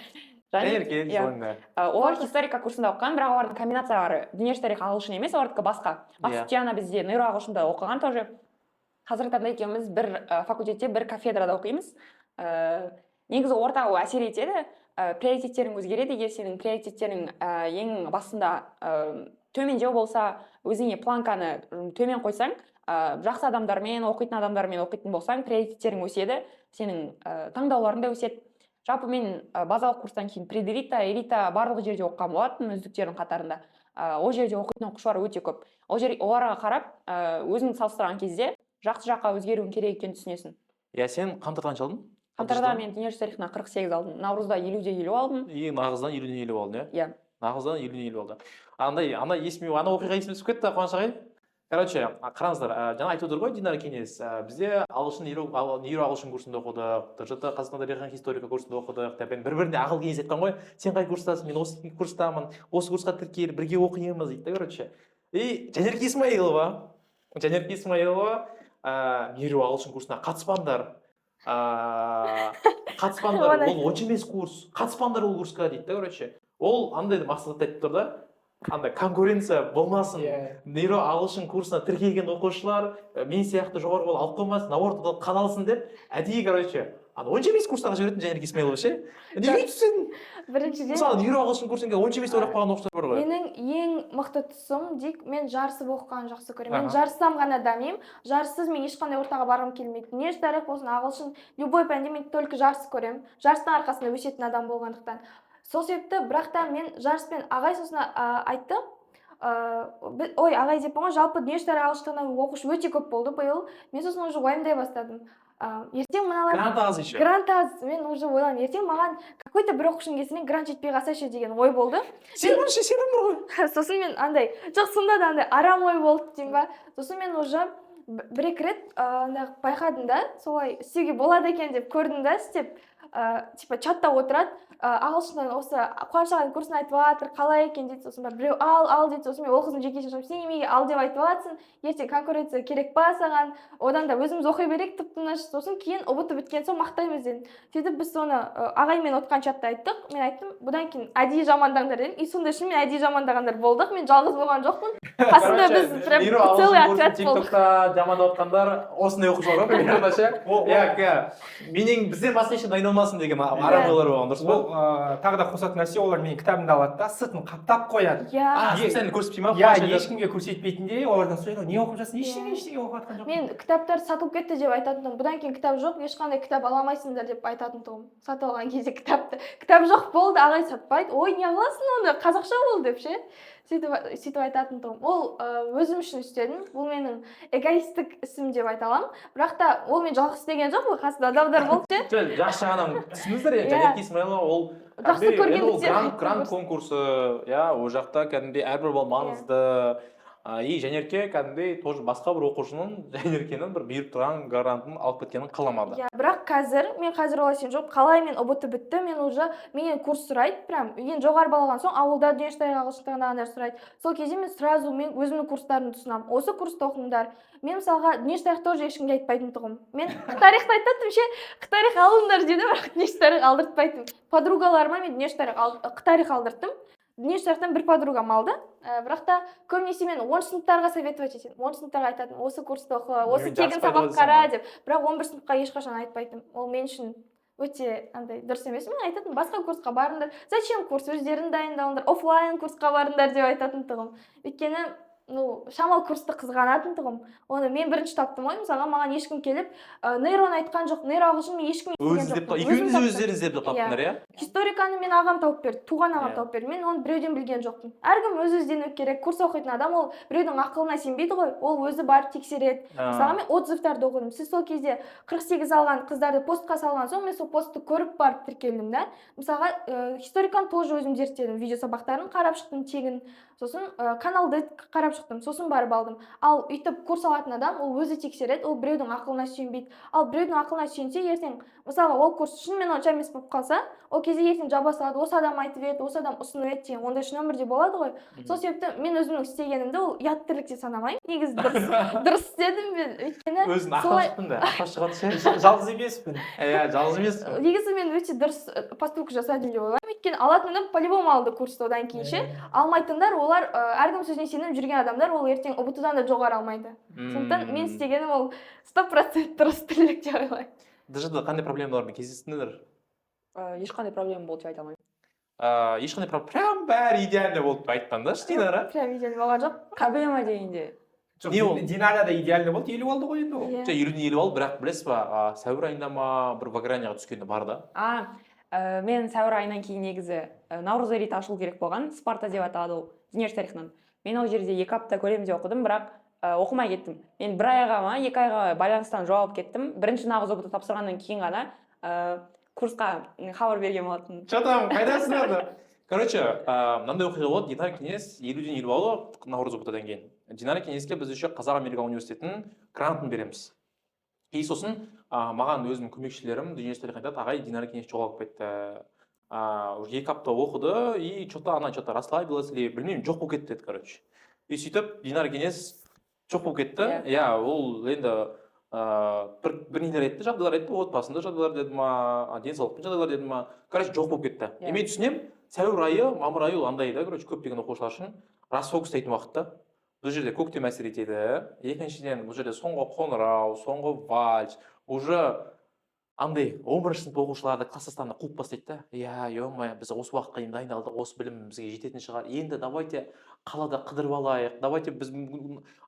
[SPEAKER 1] Жанерке солында.
[SPEAKER 4] Олар историка курсында оқыған, бірақ олардың комбинациялары дүниежүзілік тарих ағылшын емес, олардікі басқа. Диана бізде нейро ағылшында оқыған тоже. Қазіргі таңда екеуміз бір факультетте, бір кафедрада оқимыз. Негізі ортаға әсер етеді. Приоритеттерің өзгереді. Егер сенің приоритеттерің ең басында төмендеу болса, өзіңе планканы төмен қойсаң, жақсы адамдармен, оқитын адамдармен оқитын болсаң, приоритеттерің өседі, сенің таңдауларың да өседі. Жалпы мен базалық курстан кейін пределита, элита барлық жерде оқыған болатын, үздіктердің қатарында. Ол жерде оқитын оқушылар өте көп. Оларға қарап, өзің салыстырған кезде жақсы жаққа өзгеруің керек екенін түсінесің.
[SPEAKER 1] Сен қаңтарда қанша алдың?
[SPEAKER 4] Қаңтарда мен дүниежүзілік тарихынан 48 алдым, наурызда 50-де 50 алдым.
[SPEAKER 1] Нағыздан 50-ден 50 алдың,
[SPEAKER 4] иә?
[SPEAKER 1] нағыздан ел болды. Ана есіме ана оқиға есіме түсіп кетті Қуаныш ағай. Короче, қараңыздар, жаңа айтып отыр ғой Динара Кеңес. Бізде нейро ағылшын курсында оқыдық, ТЖТ Қазақстан тарихы историка курсында оқыдық. Тәпен бір-біріне ақыл кеңес айтқан ғой. Сен қай курстасың? Мен осы курстамын. Осы курсқа тіркел, бірге оқимыз дейді, короче. И Жанерке Исмаилова, нейро ағылшын курсына қатыспаңдар. Қатыспаңдар, ол онша емес курс. Қатыспаңдар ол курсқа дейді, короче. Ол андай мақсатты айтып тұр да. Андай конкуренция болмасын. Нейро ағылшын курсына тіркелген оқушылар мен сияқты жоғары балл алып қоймасын, наоборот қадалсын деп, әдейі, короче, онша емес курстарға жіберетін Жанерке Исмаилова ше. Неге түсін?
[SPEAKER 3] Біріншіден,
[SPEAKER 1] мысалы нейро ағылшын курсына онша емес ойлап қалған оқушылар бар ғой.
[SPEAKER 3] менің ең мықты тұсым дик, мен жарысып оқығанды жақсы көремін. Мен жарыссам ғана дамимын. Жарыссыз мен ешқандай ортаға барғым келмейді. Не тарих болсын, ағылшын, любой пәнде мен только жарыс көремін. Жарыстың арқасында өсетін адам болғандықтан. Сол себепті, бірақ та мен жарыспен ағай сосын айтты, ой, ағай деппін ғой, жалпы дүниежүзілік ағылшын оқушы өте көп болды биыл. Мен сосын уже уайымдай бастадым. Ертең мыналар
[SPEAKER 1] Грант аз еще.
[SPEAKER 3] Грант аз, мен уже ойлаймын, ертең маған какой-то бір оқушының келсемен грант жетпей қалса ше деген ой болды.
[SPEAKER 1] Сен бар ғой.
[SPEAKER 3] Сосын мен андай, жоқ сонда да андай арам ой болды деймін ба. Сосын мен уже бір-екі рет байқадым да, солай істеуге болады екен деп көрдім да, істеп, типа чатта отырады, ағылшыннан осы Қуаныш ағайдың курсын айтып жатыр, қалай екен дейді, сосын біреу ал дейді, сосын мен ол қыздың жеке шашам, сен неге ал деп айтып жатсың, ертең конкуренция керек па саған, одан да өзіміз оқи берейік тып-тыныш, сосын кейін ұбт біткен соң мақтаймыз дедім. Сөйтіп біз соны ағаймен отқан чатта айттық, мен айттым, бұдан кейін әдейі жамандаңдар дедім, и сонда шынымен әдейі жамандағандар болдық, мен жалғыз болған жоқпын. Қасында біз прям целый отряд болдық.
[SPEAKER 1] TikTokта жамандап отқандар осындай оқушылар ғой, примерно ше. Менің бізден басқа ешкім дайындалмасын деген арам ойлар болған, дұрыс па?
[SPEAKER 2] Тағы да қосатын нәрсе, олар менің кітабымды алады да, сыртын қаптап қояды.
[SPEAKER 1] Специально көрсетпей ма?
[SPEAKER 2] Ешкімге көрсетпейтіндей, олардан сұрайды, не оқып жатсың? Ештеңе оқып жатқан жоқпын.
[SPEAKER 3] Мен кітаптар сатылып кетті деп айтатындым. Бұдан кейін кітап жоқ, ешқандай кітап ала алмайсыңдар деп айтатындым. Сатып алған кезде кітап жоқ болды, ағай сатпайды. Ой, не қыласың онда? Қазақша бол деп ше. Сөйтіп айтатындым. Ол өзім үшін істедім. Бұл менің эгоистік ісім деп айта аламын. Бірақ та ол мен жалғыз істеген жоқ, қасында адамдар болды ше.
[SPEAKER 1] Жақсы жағынан түсініңіздер, Жанерке Исмаилова ол
[SPEAKER 3] жақсы көргендіктен
[SPEAKER 1] грант конкурсы, ол жақта кәдімгідей әрбір балл маңызды. И Жанерке кәдімгідей тоже басқа бір оқушының Жанеркенің бір беріп тұрған грантын алып кеткенін қаламады.
[SPEAKER 3] Бірақ мен қазір олай сен жоқ, қалай мен ұбт бітті, мен уже менен курс сұрайды, прям ең жоғары балл алған соң ауылда дүниежүзілік ағылшындағандар сұрайды. Сол кезде мен сразу мен өзімнің курстарымды ұсынамын. Осы курсты оқыңдар. Мен мысалға дүниежүзілік тарих тоже ешкімге айтпайтын тұғым. Мен тарихты айтатым ше, тарих алыңдар деді, бірақ дүниежүзілік тарих алдыртпайтын. Подругаларыма мен дүниежүзілік тарих алдырттым. Дүниежүзілік тарихтан бір подругам алды, бірақ та көбінесе мен 10 сыныптарға советовать етемін. 10 сыныптарға айтатын, осы курсты оқы, осы тегін сабақ қара деп. Бірақ 11 сыныпқа ешқашан айтпайтын. Ол мен үшін өте андай дұрыс емес. Мен айтатын, басқа курсқа барыңдар. Зачем курс? Өздерің дайындалыңдар. Офлайн курсқа барыңдар деп айтатын тұғым. Өйткені шамал курсты қызғанатын тұғым. Оны мен бірінші таптым ғой, мысалға маған ешкім келіп, нейроны айтқан жоқ, нейро ағылшын мен ешкім
[SPEAKER 1] екеуіңіз өздеріңіз іздеп таптыңдар, иә?
[SPEAKER 3] Историканы мен ағам тауып берді, туған ағам тауып берді. Мен оны біреуден білген жоқпын. Әркім өз іздену керек. Курс оқитын адам ол біреудің ақылына сенбейді ғой, ол өзі барып тексереді. Мысалға мен отзывтарды оқыдым. Сіз сол кезде 48 алған қыздарды постқа салған соң мен сол постты көріп барып тіркелдім да. Мысалға историканы тоже өзім зерттедім, видео сабақтарын қарап шықтым тегін. Сосын каналды қарап шықтым, сосын барып алдым. Ал үйтіп курс алатын адам ол өзі тексереді, ол біреудің ақылына сүйенбейді. Ал біреудің ақылына сүйенсе, ертең мысалға ол курс шынымен онша емес болып қалса, ол кезде ертең жаба салады, осы адам айтып еді, осы адам ұсынып еді деген, ондай шын өмірде болады ғой. Сол себепті мен өзімнің істегенімді ол ұят тірлік деп санамаймын. Негізі дұрыс істедім мен, өйткені
[SPEAKER 1] өзің ақыл шықтың да, ақыл шығады ше.
[SPEAKER 2] Жалғыз емеспін.
[SPEAKER 1] Жалғыз емеспін.
[SPEAKER 3] Негізі мен өте дұрыс поступка жасадым деп ойлаймын. Өйткені алатын адам по-любому алды курсты, одан кейін ше. Алмайтындар, олар әркім сөзіне сеніп жүрген адамдар, ол ертең ұбт-дан да жоғары алмайды. Сондықтан мен істегенім ол 100% дұрыс тірлік деп ойлаймын.
[SPEAKER 1] ДЖ-да қандай проблемалармен кездестіңдер?
[SPEAKER 4] Ешқандай проблема болды деп айта алмаймын.
[SPEAKER 1] Ешқандай прям бәрі идеально болды деп айтқан да, Динара?
[SPEAKER 3] Прям идеально болған жоқ.
[SPEAKER 4] Проблема дегенде.
[SPEAKER 2] Динара да идеально болды, 50 алды ғой енді ол.
[SPEAKER 1] 50 алды, бірақ білесіз ба, сәуір айында ма бір ваграняға түскенде бар да?
[SPEAKER 4] Мен сәуір айынан кейін негізі Наурыз рейті ашылу керек болған, Спарта деп аталады ол, дүниежүзілік тарихынан. Мен ол жерде 2 апта көлемде оқыдым, бірақ оқымай кеттім. Мен 1 айға ма, 2 айға байланыстан жауап кеттім. Бірінші нағыз ұбт тапсырғаннан кейін ғана курсқа хабар берген болатын.
[SPEAKER 1] Что там, қайдасыңдар? Короче, мынандай оқиға болды. Динара кеңес 50-ден 50 алды наурыз ұбт-дан кейін. Динара кеңеске біз еще Қазақ Америка университетінің грантын береміз. И сосын маған өзімнің көмекшілерім дүниежүзілік тарих айтады, ағай Динара кеңес жоғалып кетті. Уже 2 апта оқыды и что-то расслабилась или білмеймін, жоқ болып кетті деді, короче. И сөйтіп Динара кеңес жоқ болып кетті. Иә, ол енді бір нелер айтты, жағдайлар айтты, отбасында жағдайлар деді ма, денсаулықтың жағдайлар деді ма. Короче, жоқ болып кетті. И мен түсінемін, сәуір айы, мамыр айы ол андай да, короче, көптеген оқушылар үшін расфокустайтын уақыт та. Бұл жерде көктем әсер етеді. Екіншіден, бұл жерде соңғы қоңырау, соңғы вальс, уже андай 11-ші сынып оқушыларды класстастарына қуып бастайды да. Ё-моё, біз осы уақытқа дейін дайындалдық, осы білім бізге жететін шығар. Енді давайте қалада қыдырып алайық. Давайте біз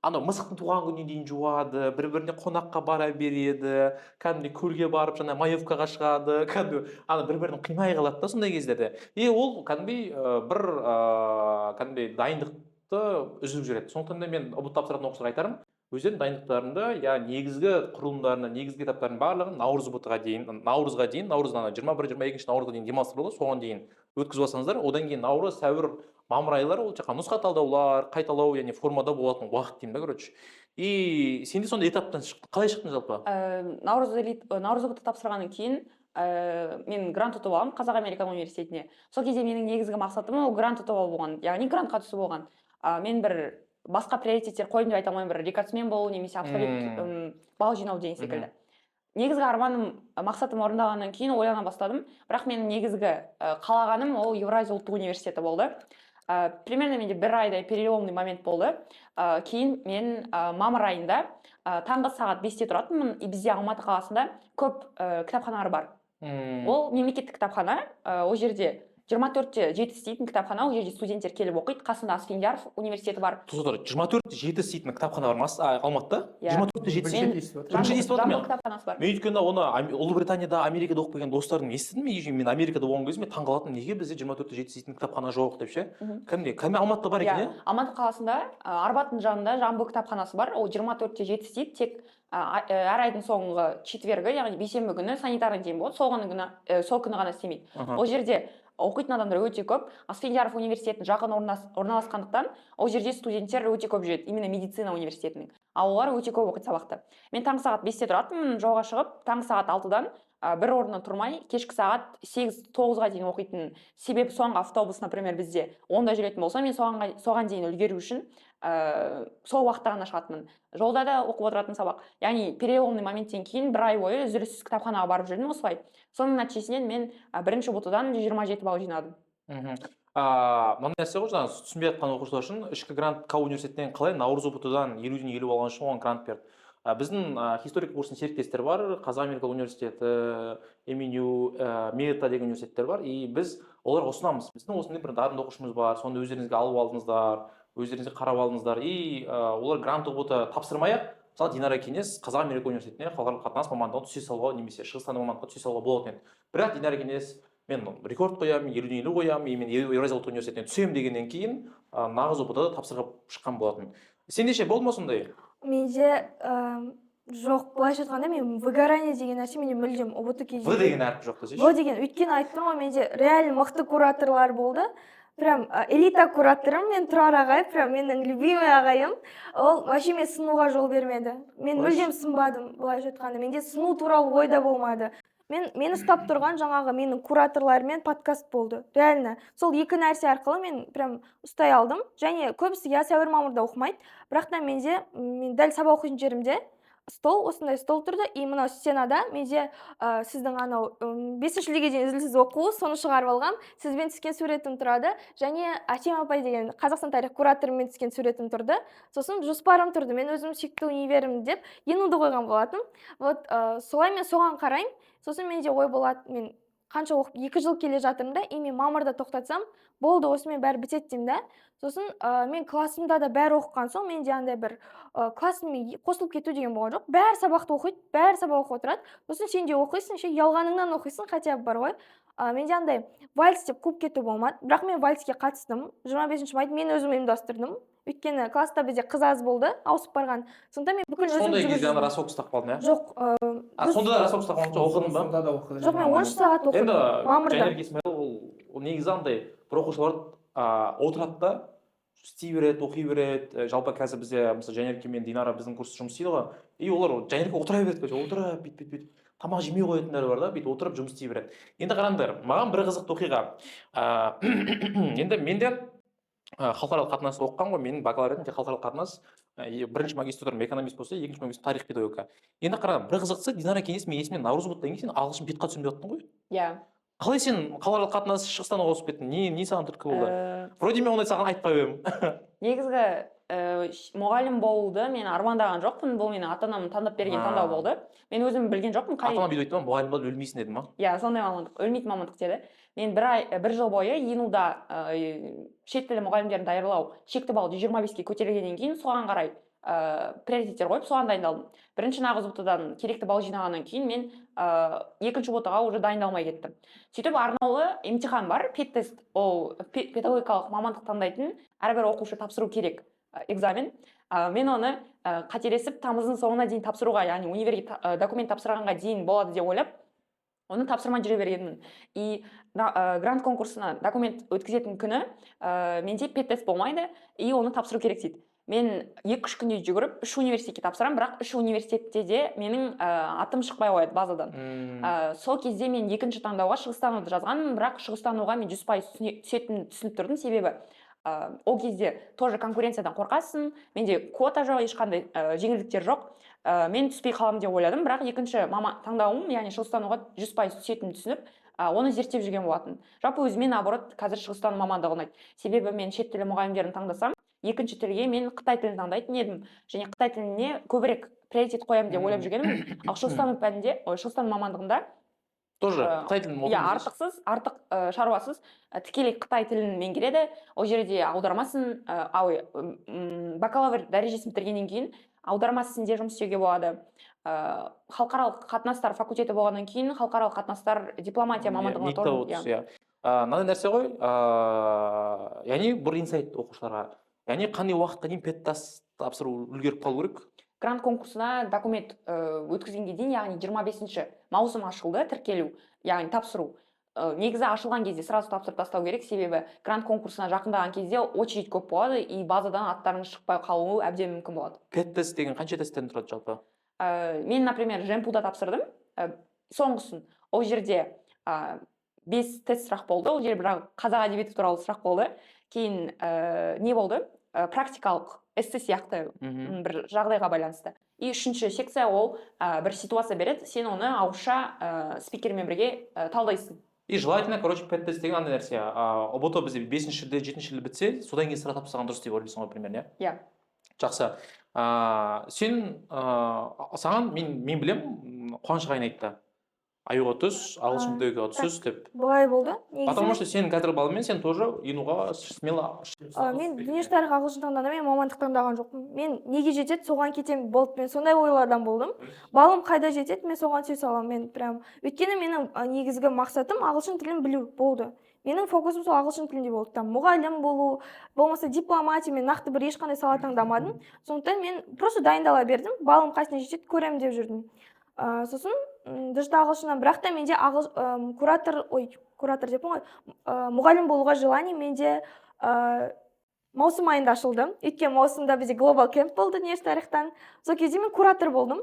[SPEAKER 1] анау мысықтың туған күніне дейін жуады, бір-біріне қонаққа бара береді, кәдімгідей көлге барып, жаңа маевкаға шығады, кәдімгі бір-бірін қимай қалады да сондай кездерде. И ол кәдімгідей бір кәдімгідей дайындықты үзіп жүреді. Сондықтан да мен ұбт тапсыратын оқушыларға айтарым, өздерінің дайындықтарында, негізгі құрылымдарына, негізгі этаптардың барлығын наурызға дейін, наурыздан 21-22 наурызға дейін демалыстар болады, соған дейін өткізіп алсаңыздар, одан кейін наурыз, сәуір, мамыр айлары ол жаққа нұсқа талдаулар, қайталау, яғни формада болатын уақыт деймін да, короче. И сен де сондай этаптан шықтың, қалай шықтың жалпы?
[SPEAKER 4] Наурыз ұбт тапсырғаннан кейін мен грант ұтып алғам Қазақ Америка университетіне. Сол кезде менің негізгі мақсатым ол грант ұтып алу болған, яғни грантқа түсу болған. Мен бір басқа приоритеттер қойдым деп айта алмаймын, бір рекордсмен болу немесе абсолют балл жинау деген секілді. Негізгі арманым, мақсатым орындалғаннан кейін ойлана бастадым, бірақ менің негізгі қалағаным ол Евразия ұлттық университеті болды. Примерно менде бір айдай переломный момент болды. Кейін мен мамыр айында таңғы сағат 5-те тұратынмын, и бізде Алматы қаласында көп кітапханалар бар. Ол мемлекеттік кітапхана, ол жерде 24-7 істейтін кітапхана, ол жерде студенттер келіп оқиды, қасында Асфендияров университеті бар.
[SPEAKER 1] 24-7 істейтін кітапхана бар ма Алматыда? 24-7
[SPEAKER 4] жамбыл кітапханасы бар.
[SPEAKER 1] Мен өйткені оны Ұлыбританияда, Америкада оқып келген достарым естідім, мен Америкада болған кезде мен таңғалатынмын, неге бізде 24-7 істейтін кітапхана жоқ деп ше? Кәдімгі Алматыда бар екен, иә?
[SPEAKER 4] Алматы қаласында Арбаттың жанында жамбыл кітапханасы бар, ол 24-7 істейді, тек әр айдың соңғы четвергі, яғни бейсенбі күні санитарный день болады, сол күні ғана істемейді. Ол жерде оқитын адамдар өте көп. Асфендияров университетінің жақын орналасқандықтан ол жерде студенттер өте көп жүреді, именно медицина университетінің. Ал олар өте көп оқиды сабақты. Мен таңғы сағат 5-те тұратынмын, жолға шығып, таңғы сағат 6-дан бір орнынан тұрмай, кешкі сағат 8-9-ға дейін оқитын. Себебі соңғы автобус, например, бізде 10-да жүретін болса, мен соған дейін үлгеру үшін сол уақытта ғана шығатынмын. Жолда да оқып отыратын сабақ. Яғни переломный моменттен кейін бір ай бойы үзіліссіз кітапханаға барып жүрдім осылай. Соның нәтижесінен мен бірінші ұбт-дан 127 балл жинадым.
[SPEAKER 1] Мынандай нәрсе ғой, жаңа түсінбей жатқан оқушылар үшін ішкі грант К университетінен қалай наурыз ұбт-дан 50-ден 50 алған үшін оған грант берді. Біздің историк курсының серіктестері бар, Қазақ Америка университеті, МНУ, Мета деген университеттер бар, и біз оларға ұсынамыз. Біздің осындай бір дарынды оқушымыз бар, соны өздеріңізге алып алдыңыздар, өздеріңізге қарап алдыңыздар, и олар грант ұбт тапсырмай-ақ, мысалы Динара кеңес Қазақ Америка университетіне халықаралық қатынас мамандығына түсе салуға немесе шығыстану мамандығына түсе салуға болатын еді. Бірақ Динара кеңес мен рекорд қоямын, 50-ден 50 қоямын, мен Евразия ұлттық университетіне түсемін дегеннен кейін нағыз ұбт-да тапсырып шыққан болатын. Сенде ше болды ма сондай?
[SPEAKER 3] Менде жоқ, былайша айтқанда мен выгорание деген нәрсе менде мүлдем ұбт кезінде.
[SPEAKER 1] В деген әріп жоқ десейші?
[SPEAKER 3] В деген, өйткені айттым ғой, менде реально мықты кураторлар болды. Прям элита кураторым, мен Тұрар ағай, прям менің любимый ағайым. Ол вообще мен сынуға жол бермеді. Мен мүлдем сынбадым, былайша айтқанда. Менде сыну туралы ойда болмады. Мен ұстап тұрған жаңағы менің кураторлармен подкаст болды. Реально. Сол екі нәрсе арқылы мен прям ұстай алдым. Және көбісі сәуір мамырда оқымайды. Бірақ та мен дәл сабақ оқитын жерімде осындай стол тұрды, и мынау стенада менде сіздің анау 5-ші лиге дейін үзіліссіз оқу, соны шығарып алғам, сізбен түскен суретім тұрады, және Асем апай деген Қазақстан тарих кураторымен түскен суретім тұрды. Сосын жоспарым тұрды, мен өзім сүйікті универім деп енуді қойған болатын. Вот солай мен соған қараймын. Сосын менде ой болады, мен қанша оқып 2 жыл келе жатырмын да, и мен мамырда тоқтатсам, болды, осымен бәрі бітеді деймін да. Сосын мен классымда да бәрі оқыған соң, менде андай бір классыммен қосылып кету деген болған жоқ. Бәрі сабақты оқиды, бәрі сабақ оқып отырады. Сосын сен де оқисың, ұялғаныңнан оқисың, хотя бы бар ғой. Менде андай вальс деп қуып кету болмады. Бірақ мен вальске қатыстым. 25-ші майды мен өзім ұйымдастырдым. өйткені класста бізде қыз аз болды, ауысып барған. Сонда мен бүкіл өзім
[SPEAKER 1] Сондай
[SPEAKER 3] жүгіріп
[SPEAKER 1] кезде ана
[SPEAKER 3] жүрдім.
[SPEAKER 1] рассылка ұстап қалдың, иә?
[SPEAKER 3] Жоқ,
[SPEAKER 1] Сонда да рассылка ұстап қалдың, оқыдың ба?
[SPEAKER 2] Сонда да оқыдым.
[SPEAKER 3] жоқ, мен 13 сағат оқыдым.
[SPEAKER 1] Енді
[SPEAKER 3] мамырда.
[SPEAKER 1] Жанерке Исмаил ол негізі андай бір оқушылар отырады да істей береді, оқи береді. Жалпы қазір бізде мысалы Жанерке мен Динара біздің курста жұмыс істейді ғой. И олар Жанерке отыра береді, отырып бүйтіп тамақ жемей қоятындар бар да, бүйтіп отырып жұмыс істей береді. Енді қараңдар, маған бір қызықты оқиға. Енді менде халықаралық қатынас оқыған ғой, менің бакалавриатым халықаралық қатынас, бірінші магистратурам экономист болса, екінші магистратурам тарих педагогика. Енді қараңдар, бір қызықтысы, Динара кеңес мен есімнен наурыз болғаннан кейін сен ағылшын бетқа түсінбей жатырсың ғой.
[SPEAKER 4] Иә.
[SPEAKER 1] Қалай сен халықаралық қатынас Шығыстанға ауысып кеттің? Не саған түрткі болды? Вроде мен ондай саған айтпап едім.
[SPEAKER 4] Негізгі мұғалім болуды мен армандаған жоқпын, бұл менің ата-анам таңдап берген таңдау болды. Мен өзім білген жоқпын қай.
[SPEAKER 1] Ата-ана бүйтіп айтты ма, мұғалім болып өлмейсің деді ма?
[SPEAKER 4] Иә, сондай мамандық, өлмейтін мамандық деді. Мен бір жыл бойы ИНУ-да шет тілі мұғалімдерін даярлау шекті балл 125-ке көтерілгеннен кейін соған қарай приоритеттер қойып соған дайындалдым. Бірінші нағыз ОБТ-дан керекті балл жинағаннан кейін мен екінші ОБТ-ға уже дайындалмай кеттім. Сөйтіп арнаулы емтихан бар, педтест, ол педагогикалық мамандық таңдайтын әрбір оқушы тапсыру керек экзамен. Мен оны қателесіп тамыздың соңына дейін тапсыруға, яғни универге документ тапсырғанға дейін болады деп ойлап, оны тапсырмай жүре бергенмін. И грант конкурсына документ өткізетін күні менде педтест болмайды, и оны тапсыру керек дейді. Мен 2-3 күнде жүгіріп 3 университетке тапсырам, бірақ 3 университетте де менің атым шықпай қояды базадан. Сол кезде мен екінші таңдауға шығыстануды жазғанмын, бірақ шығыстануға мен 100% түсетінін түсініп тұрдым, себебі ол кезде тоже конкуренциядан қорқасың, менде квота жоқ, ешқандай жеңілдіктер жоқ. Мен түспей қаламын деп ойладым, бірақ екінші таңдауым, яғни шығыстануға 100% түсетінін түсініп, оны зерттеп жүрген болатын. Жалпы өзіме наоборот қазір шығыстану мамандығы ұнайды. Себебі мен шет тілі мұғалімдерін таңдасам, екінші тілге мен Қытай тілін таңдайтын едім, және Қытай тіліне көбірек приоритет қоямын деп ойлап жүргенмін. Ал шығыстану мамандығында
[SPEAKER 1] тоже Қытай тілін
[SPEAKER 4] оқимын. Артық шаруасыз тікелей Қытай тілін меңгереді. Ол жерде аудармасын, бакалавр дәрежесін бітіргеннен кейін аударма ісінде жұмыс істеуге болады. Халықаралық қатынастар факультеті болғаннан кейін халықаралық қатынастар дипломатия мамандығына
[SPEAKER 1] тоже. Мынандай нәрсе ғой, яғни бір инсайт оқушыларға. Яғни қандай уақытқа дейін педтест тапсыру үлгеріп қалу керек?
[SPEAKER 4] Грант конкурсына документ өткізгенге дейін, яғни 25 маусым ашылды тіркелу, яғни тапсыру. Негізі ашылған кезде сразу тапсырып тастау керек, себебі грант конкурсына жақындаған кезде очередь көп болады, и базадан аттарың шықпай қалуы әбден мүмкін болады.
[SPEAKER 1] Педтест деген қанша тесттен тұрады жалпы?
[SPEAKER 4] Мен, например, Жемпуда тапсырдым, соңғысын. Ол жерде 5 тест сұрақ болды, ол жерде бірақ қазақ әдебиеті туралы сұрақ болды. Кейін не болды? Практикалық эссе сияқты бір жағдайға байланысты. И үшінші секция ол бір ситуация береді, сен оны ауызша спикермен бірге талдайсың.
[SPEAKER 1] И желательно, короче, педтест деген андай нәрсе. ОБТ бізде 5-шілде, 7-шілде бітсе, содан кейін сұрақ тапсырған дұрыс деп ойлайсың ғой, примерно,
[SPEAKER 4] иә?
[SPEAKER 1] Жақсы. Саған мен білем, Қуаныш ағайын айтты. Аюға түс, ағылшын педагогикаға түс деп.
[SPEAKER 3] Былай болды.
[SPEAKER 1] Потому что сен қазір балымен сен тоже ИНУ-ға смело.
[SPEAKER 3] Мен дүние тарих ағылшын таңдағанда мен мамандық таңдаған жоқпын. Мен неге жетеді, соған кетемін болды. Мен сондай ойлардан болдым. Балым қайда жетеді, мен соған түсе саламын. Мен прям өйткені менің негізгі мақсатым ағылшын тілін білу болды. Менің фокусым сол ағылшын тілінде болды. Там мұғалім болу, болмаса дипломатия, мен нақты бір ешқандай сала таңдамадым. Сондықтан мен просто дайындала бердім. Балым қайсына жетеді, көремін деп жүрдім. Сосын дышты ағылшыннан, бірақ та менде куратор деппін ғой, мұғалім болуға желание менде маусым айында ашылды. Өйткені маусымда бізде глобал кемп болды дүние тарихтан. Сол кезде мен куратор болдым.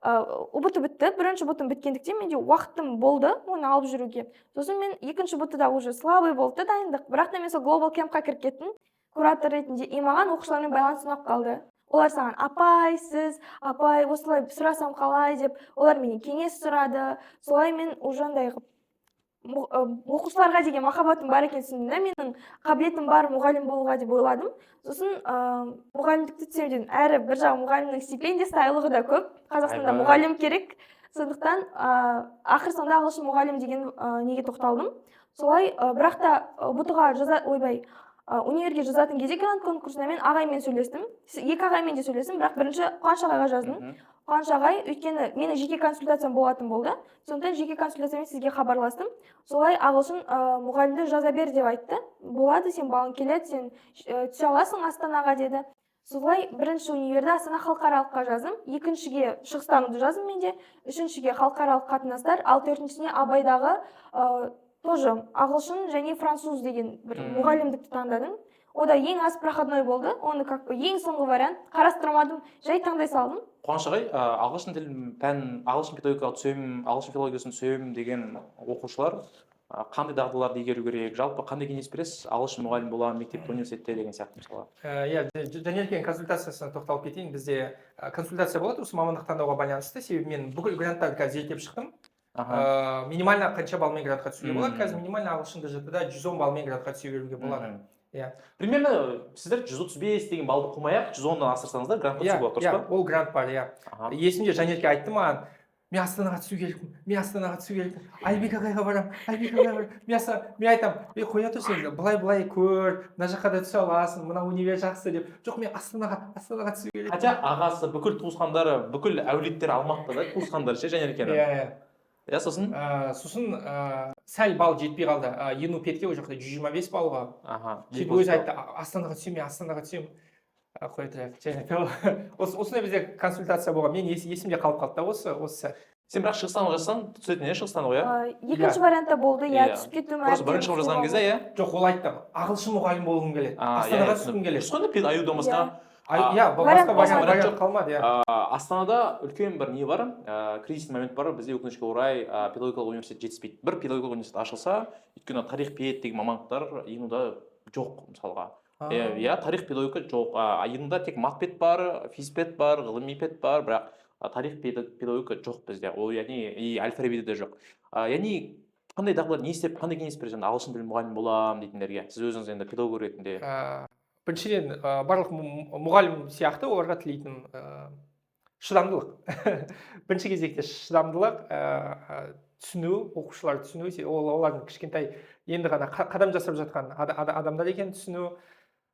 [SPEAKER 3] УБТ бітті, бірінші БТ біткендіктен менде уақытым болды оны алып жүруге. Сосын мен екінші БТ-да уже слабый болды дайындық, бірақ та мен сол глобал кемпқа кіріп кеттім куратор ретінде. И маған оқушылармен байланыс ұнап қалды. Олар саған апай, сіз, апай, осылай сұрасам қалай деп, олар менен кеңес сұрады. Солай мен уже андай оқушыларға деген махаббатым бар екен түсіндім да, менің қабілетім бар мұғалім болуға деп ойладым. Сосын мұғалімдікті түсем дедім. Әрі бір жағы мұғалімнің стипендиясы айлығы да көп. Қазақстанда мұғалім керек. Сондықтан ақыр соңында ағылшын мұғалім деген неге тоқталдым. Солай, бірақ та бұтыға универге жазатын кезде грант конкурсына мен ағаймен сөйлестім. Екі ағаймен де сөйлестім, бірақ бірінші Қуаныш ағайға жаздым. Қуаныш ағай, өйткені менің жеке консультациям болатын болды. Сондықтан жеке консультациямен сізге хабарластым. Солай ағылшын мұғалімді жаза бер деп айтты. Болады, сен балың келеді, сен түсе аласың Астанаға деді. Солай бірінші универді Астана халықаралыққа жаздым. Екіншіге шығыстануды жаздым менде. Үшіншіге халықаралық қатынастар, ал төртіншісіне Абайдағы тоже ағылшын және француз деген бір мұғалімдікті таңдадым. Ода ең аз проходной болды. Оны как бы ең соңғы вариант қарастырмадым, жай таңдай салдым.
[SPEAKER 1] Қуаныш ағай, ағылшын тілін ағылшын педагогикаға түсемін, ағылшын филологиясын түсемін деген оқушылар қандай дағдыларды игеру керек, жалпы қандай кеңес бересіз ағылшын мұғалім боламын мектепте, университетте деген сияқты мысалға?
[SPEAKER 2] Иә, Жанелкен консультациясына тоқталып кетейін. Бізде консультация болады осы мамандық таңдауға байланысты. Себебі мен бүкіл гранттарды қазір зерттеп шықтым. Минимально қанша балмен грантқа түсуге болады? Қазір минимально ағылшынды ЖТ-да 110 балмен грантқа түсе беруге болады.
[SPEAKER 1] Примерно сіздер 135 деген балды қоймай-ақ 110-дан асырсаңыздар грантқа түсуге болады, дұрыс па?
[SPEAKER 2] Ол грант бар, иә. Есімде Жанелке айтты маған, мен Астанаға түсу керекпін, Айбек ағайға барамын, мен айтамын, қоя тұр сен, былай көр, мына жаққа да түсе аласың, мына универ жақсы деп. Жоқ, мен Астанаға түсу керекпін.
[SPEAKER 1] Хотя ағасы, бүкіл туысқандары, бүкіл әулеттері Алматыда да туысқандары ше Жанелкенің. Иә, сосын
[SPEAKER 2] сәл бал жетпей қалды. Ену петке ол жақта 125 балға. Сөйтіп өзі айтты, Астанаға түсем. Қоя тұрайық. Осындай бізде консультация болған. Мен есімде қалып қалды да осы.
[SPEAKER 1] Сен бірақ шығыстану жазсаң, түсетін шығыстану, иә?
[SPEAKER 3] Екінші вариантта болды, иә, түсіп кетуім
[SPEAKER 1] просто бірінші болып жазған кезде, иә?
[SPEAKER 2] Жоқ, ол айтты, ағылшын мұғалім болғым келеді, Астанаға түскім келеді.
[SPEAKER 1] Сонда аюдан басқа?
[SPEAKER 2] Иә, басқа вариант қалмады, иә.
[SPEAKER 1] Астанада үлкен бір не бар, кризисный момент бар, бізде өкінішке орай педагогикалық университет жетіспейді. Бір педагогикалық университет ашылса, өйткені тарих пед деген мамандықтар Енуда жоқ, мысалға. Иә, тарих педагогика жоқ. Енуда тек матпед бар, физпед бар, ғылыми пед бар, бірақ тарих педагогика жоқ бізде. Ол яғни әл-фарабиде де жоқ. Яғни қандай дағдылар не істеп, қандай кеңес бересіз ағылшын тілі мұғалім боламын дейтіндерге? Сіз өзіңіз енді педагог ретінде.
[SPEAKER 2] Біріншіден барлық мұғалім сияқты оларға тілейтін шыдамдылық. Бірінші кезекте шыдамдылық, түсіну, оқушыларды түсіну, олардың кішкентай енді ғана қадам жасап жатқан адамдар екенін түсіну,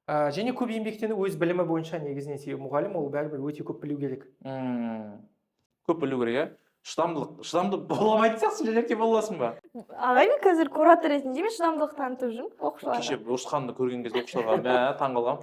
[SPEAKER 2] және көп еңбектену өз білімі бойынша негізінен. Себебі мұғалім ол бәрібір өте көп білу керек.
[SPEAKER 1] Көп білу керек, иә? Шыдамды бола алмайтын сияқсың, Жанелке, бола аласың ба?
[SPEAKER 3] Ағай, мен қазір куратор ретінде мен шыдамдылық танытып жүрмін оқушыларға.
[SPEAKER 1] Кеше Ұрысханды көрген кезде оқушыларға таң қалғам.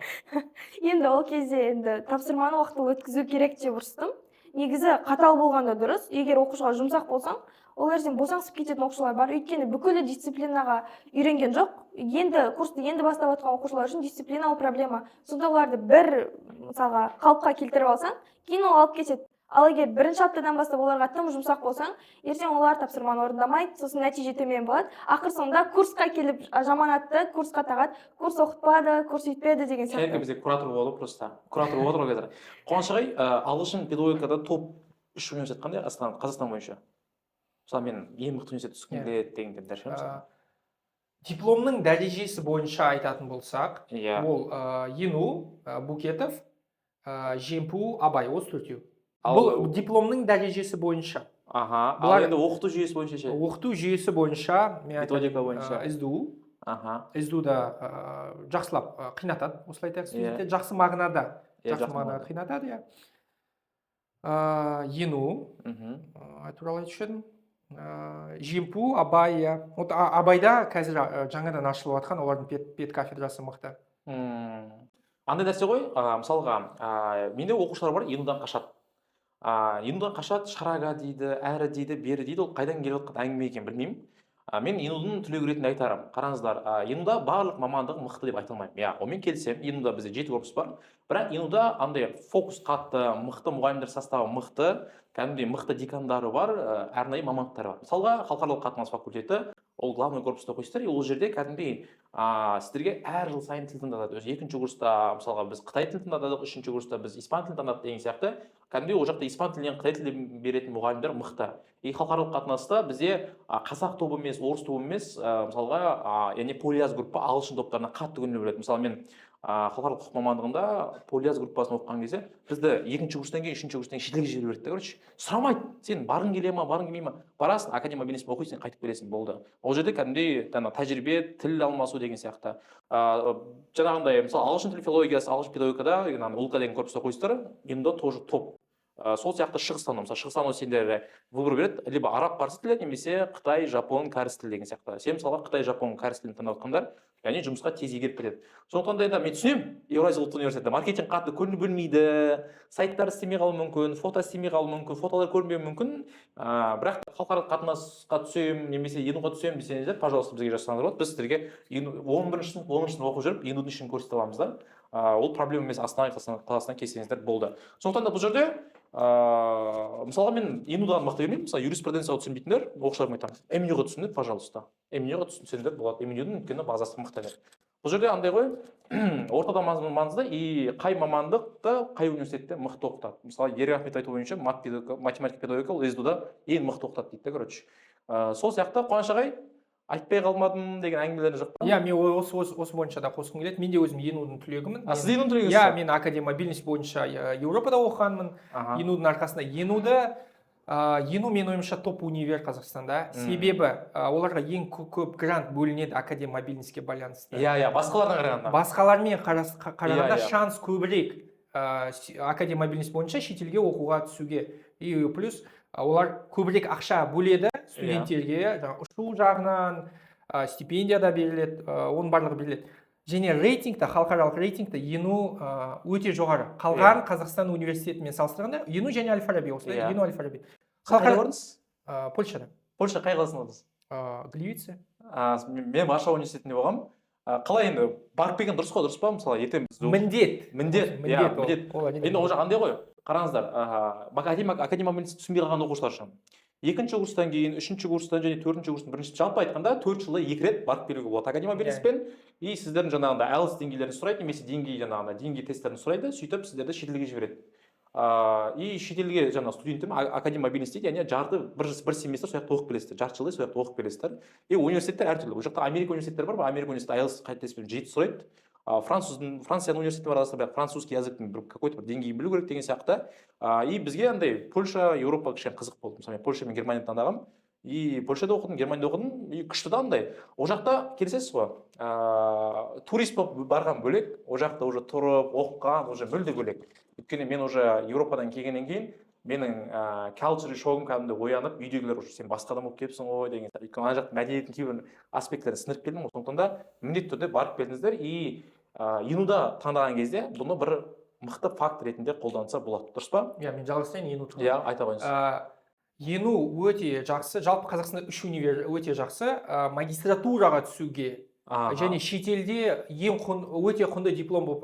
[SPEAKER 3] Енді ол кезде енді тапсырманы уақытылы өткізу керек деп ұрыстым. Негізі қатал болғанда дұрыс. Егер оқушыға жұмсақ болсаң, ол жерден босаңсып кететін оқушылар бар. Өйткені бүкілі дисциплинаға үйренген жоқ. Енді курсты бастап жатқан оқушылар үшін дисциплина ол проблема. Сонда оларды бір мысалға қалыпқа келтіріп алсаң, кейін ол алып кетеді. Ал егер бірінші аптадан бастап оларға тым жұмсақ болсаң, ертең олар тапсырманы орындамайды, сосын нәтиже төмен болады. Ақыр соңында курсқа келіп жаманатты, курсқа тағады, курс оқытпады, курс өйтпеді деген сияқты.
[SPEAKER 1] Сен бізде куратор болды просто. Куратор болды ғой қазір. Қуаныш ағай, ағылшын педагогикада топ 3 университет қандай Қазақстан бойынша? Мысалы мен ең мықты университет түскім келеді дегендер ше мысалы.
[SPEAKER 2] Дипломның дәрежесі бойынша айтатын болсақ, ол Ену, Букетов, Жемпу, Абай, осы төртеу. Бұл дипломның дәрежесі бойынша.
[SPEAKER 1] Ал енді оқыту жүйесі бойынша ше?
[SPEAKER 2] Оқыту жүйесі бойынша,
[SPEAKER 1] методика бойынша.
[SPEAKER 2] СДУ-да жақсылап қинатады, осылай айтайық, студентте жақсы мағынада қинатады, иә. Ену, туралы айтушы едім. Жемпу, Абай, Абайда қазір жаңадан ашылып жатқан, олардың пед кафедрасы мықты.
[SPEAKER 1] Андай нәрсе ғой, мысалға, менде оқушылар бар, Енудан қашады. Енудан қашады, шарага дейді, әрі дейді, бері дейді, ол қайдан келіп жатқан әңгіме екен білмеймін. Мен Енудың түлегі ретінде айтарым. Қараңыздар, Енуда барлық мамандық мықты деп айта алмаймын. Иә, онымен келісемін. Енуда бізде 7 корпус бар. Бірақ Енуда андай фокус қатты, мықты мұғалімдер составы мықты, кәдімгідей мықты декандары бар, арнайы мамандықтары бар. Мысалға, халықаралық қатынас факультеті, ол главный корпуста қойсыздар, ол жерде кәдімгідей сіздерге әр жыл сайын тіл тыңдатады. Өзі екінші курста, мысалға, біз Қытай тілін тыңдадық, үшінші курста біз испан тілін тыңдадық деген сияқты. Кәдімгідей ол жақта испан тілінен Қытай тілін беретін мұғалімдер мықты. Халықаралық қатынаста бізде қазақ тобы емес, орыс тобы емес, мысалға, яғни полияз группа ағылшын топтарына қатты көңіл бөледі. Мысалы, мен халықаралық құқық мамандығында полияз группасын оқыған кезде бізді екінші курстан кейін үшінші курстан кейін шетелге жіберіп жіберді, короче сұрамайды, сен барғың келе ма барғың келмей ма, барасың академия бизнесмен оқисың, қайтып келесің, болды. Ол жерде кәдімгідей тәжірибе, тіл алмасу деген сияқты. Жаңағындай мысалы ағылшын тіл филологиясы, ағылшын педагогикада УЛКА деген корпус оқисыздар, енді тоже топ. Сол сияқты шығыстану, мысалы шығыстану сендер выбор береді, либо араб парсы тілі немесе Қытай, Жапон, кәріс тілі деген сияқты. Сен мысалға Қытай, Жапон, кәріс тілін таңдап отқандар, яғни жұмысқа тез игеріп кетеді. Сондықтан да мен түсінемін, Еуразия ұлттық университеті маркетинг қатты көңіл бөлмейді, сайттар істемей қалуы мүмкін, фото істемей қалуы мүмкін, фотолар көрінбеуі мүмкін, бірақ халықаралық қатынасқа түсем немесе енуға түсем десеңіздер, пожалуйста, бізге жазсаңыздар болады. Біз сіздерге 11-ші сынып оқып жүріп енудің ішін көрсете аламыз да. Ол проблема емес, Астана қаласына келсеңіздер болды. Сондықтан да бұл жерде мысалға мен енудан мықты бермеймін, мысалы юриспруденцияға түсінбейтіндер оқушыларыма айтамын, МЮ-ға түсіңдер, пожалуйста, МЮ-ға түсінсеңдер болады, МЮ-дің өйткені базасы мықты. Бұл жерде андай ғой, ортада маңызды и қай мамандықты қай университетте мықты оқытады. Мысалы Ерік Ахмет айту бойынша математика педагогика ол СДУ-да ең мықты оқытады дейді, короче. Сол сияқты Қуаныш ағай айтпай қалмадым деген әңгімелер жоқ па?
[SPEAKER 2] Иә, мен осы бойынша да қосқым келеді. Мен де өзім енудің түлегімін.
[SPEAKER 1] Сіз енудің түлегісіз?
[SPEAKER 2] Иә, мен академия бизнес бойынша Еуропада оқығанмын. Енудің арқасында ену мен ойымша топ универ Қазақстанда. Себебі оларға ең көп грант бөлінеді академия мобильностьке байланысты.
[SPEAKER 1] Иә, басқалардан қарағанда.
[SPEAKER 2] Басқалармен қарағанда шанс көбірек академия мобильность бойынша шетелге оқуға түсуге. И плюс олар көбірек ақша бөледі студенттерге, ұшу жағынан стипендия да беріледі, оның барлығы беріледі. Және рейтингті, халықаралық рейтингті ену өте жоғары. Қалған Қазақстан университетімен салыстырғанда ену және Әл-Фараби осылай, ену Әл-Фараби.
[SPEAKER 1] Қайда көрдіңіз?
[SPEAKER 2] Польшада.
[SPEAKER 1] Польша қай қаласында болдыңыз?
[SPEAKER 2] Гливице.
[SPEAKER 1] Мен Варшава университетінде болғанмын. Қалай енді барып келген дұрыс қой, дұрыс па? Мысалы ертең біз
[SPEAKER 2] міндет.
[SPEAKER 1] Енді ол жақ андай ғой. Қараңыздар, академия мобильностьті түсінбей қалған оқушылар үшін. Екінші курстан кейін, үшінші курстан және төртінші курстан бірінші, жалпы айтқанда 4 жылда 2 рет барып келуге болады академия бизнеспен. И сіздердің жаңағында IELTS деңгейлерін сұрайды, немесе деңгей тесттерін сұрайды, сөйтіп сіздерді шетелге жібереді. И шетелге жаңағы студенттер академия бизнес дейді, яғни жарты бір семестр сол жақта оқып келесіздер, жарты жылдай сол жақта оқып келесіздер. И университеттер әртүрлі. Ол жақта Америка университеттері бар, Америка университеті IELTS қай тестпен 7 сұрайды. Францияның университеті бар, бірақ французский языктың какой-то бір деңгейін білу керек деген сияқты. И бізге андай Польша, Еуропа кішкене қызық болды. Мысалы мен Польша мен Германияны таңдағанмын. И Польшада оқыдым, Германияда оқыдым, и күшті да андай. Ол жақта келісесіз ғой, турист болып барған бөлек, ол жақта уже тұрып, оқыған, уже мүлде бөлек. Өйткені мен уже Еуропадан келгеннен кейін менің culture шогым кәдімгі оянып, үйдегілер уже сен басқа адам болып келіпсің ғой деген сияқты. Өйткені ана жақта мәдениеттің кейбір аспекттерін сіңіріп келдім ғой. Сондықтан да міндетті түрде барып келдіңіздер и енуда таңдаған кезде бұны бір мықты факт ретінде қолданса болады. Дұрыс па?
[SPEAKER 2] Иә, мен жалғастырайын ену туралы.
[SPEAKER 1] Иә, айта қойыңыз.
[SPEAKER 2] Ену өте жақсы, жалпы Қазақстанда 3 универ өте жақсы. Магистратураға түсуге және шетелде өте құнды диплом болып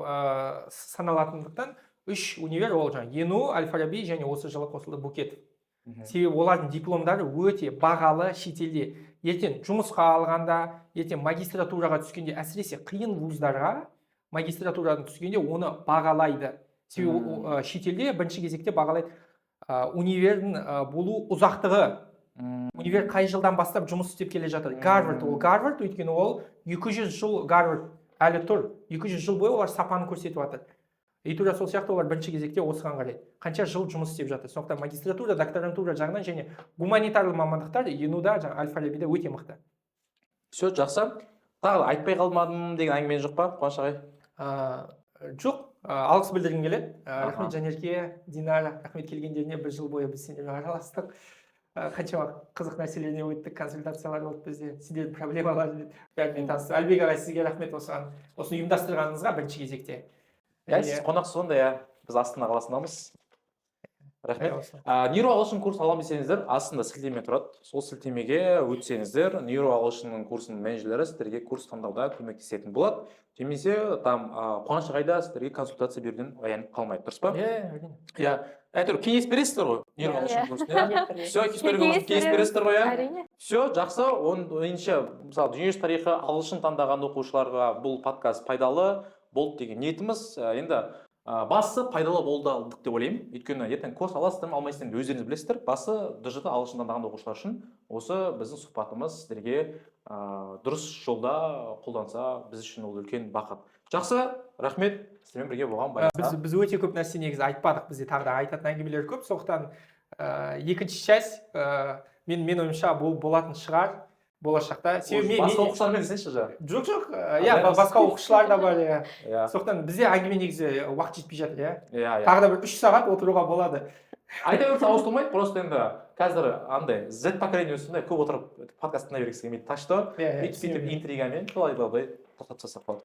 [SPEAKER 2] саналатындықтан 3 универ ол жаңағы ену, Әл-Фараби және осы жылы қосылды Букетов. Себебі олардың дипломдары өте бағалы шетелде. Ертең жұмысқа алғанда, ертең магистратураға түскенде, әсіресе қиын вуздарға магистратурадан түскенде оны бағалайды. Себебі шетелде бірінші кезекте бағалайды универдің болу ұзақтығы. Универ қай жылдан бастап жұмыс істеп келе жатыр. Гарвард, өйткені ол 200 жыл Гарвард әлі тұр. 200 жыл бойы олар сапаны көрсетіп жатыр. И тура сол сияқты олар бірінші кезекте осыған қарайды. Қанша жыл жұмыс істеп жатыр. Сондықтан магистратура, докторантура жағынан және гуманитарлы мамандықтар енуда, Әл-Фарабиде өте мықты.
[SPEAKER 1] Все, жақсы. Тағы айтпай қалмадым деген әңгіме жоқ па, Қуаныш ағай?
[SPEAKER 2] Жоқ, алғыс білдіргім келеді. Рахмет Жанерке, Динара, рахмет келгендеріне. бір жыл бойы біз сендермен араластық. Қаншама қызық нәрселеріне өттік, консультациялар болды бізде, сендердің проблемаларын бәрімен таныстық. Әлбек ағай, сізге рахмет осыны ұйымдастырғаныңызға бірінші кезекте.
[SPEAKER 1] Сіз қонақсыз онда, біз Астана қаласындамыз. Рахмет. Нейро ағылшын курс аламын десеңіздер, астында сілтеме тұрады. Сол сілтемеге өтсеңіздер, нейро ағылшынның курсының менеджерлері сіздерге курс таңдауда көмектесетін болады. Немесе там Қуаныш ағайда сіздерге консультация беруден оянып қалмайды, дұрыс па? Иә. Әйтеуір кеңес бересіздер ғой нейро ағылшын курсына. Все, кеңес бересіздер ғой,
[SPEAKER 3] әрине.
[SPEAKER 1] Все, жақсы. Ойынша, мысалы, дүниежүзі тарихы ағылшын таңдаған оқушыларға бұл подкаст пайдалы болды деген ниетіміз. Енді басы пайдалы болды алдық деп ойлаймын. Өйткені ертең курс аласыздар, алмайсыздар, өздеріңіз білесіздер. Басы ДЖТ ағылшын таңдаған оқушылар үшін осы біздің сұхбатымыз сіздерге дұрыс жолда қолданса біз үшін ол үлкен бақыт. Жақсы, рахмет. Сізбен бірге болған байлықта.
[SPEAKER 2] біз өте көп нәрсе негізі айтпадық, бізде тағы да айтатын әңгімелер көп, сондықтан екінші часть мен ойымша бұл болатын шығар болашақта. Себебі
[SPEAKER 1] Басқа оқушылармен іздесеңші жа.
[SPEAKER 2] жоқ, иә, басқа оқушылар да бар, иә.
[SPEAKER 1] Иә.
[SPEAKER 2] Сондықтан бізде әңгіме негізі уақыт жетпей жатыр, иә.
[SPEAKER 1] Иә.
[SPEAKER 2] Тағы да бір 3 сағат отыруға болады.
[SPEAKER 1] Айта берсе ауыстырмайды, просто енді қазір андай Z поколениесінде көп отырып подкаст тыңдай бергісі келмейді. Так что
[SPEAKER 2] Иә,
[SPEAKER 1] бүйтіп интригамен солай тоқтап тастасақ болады.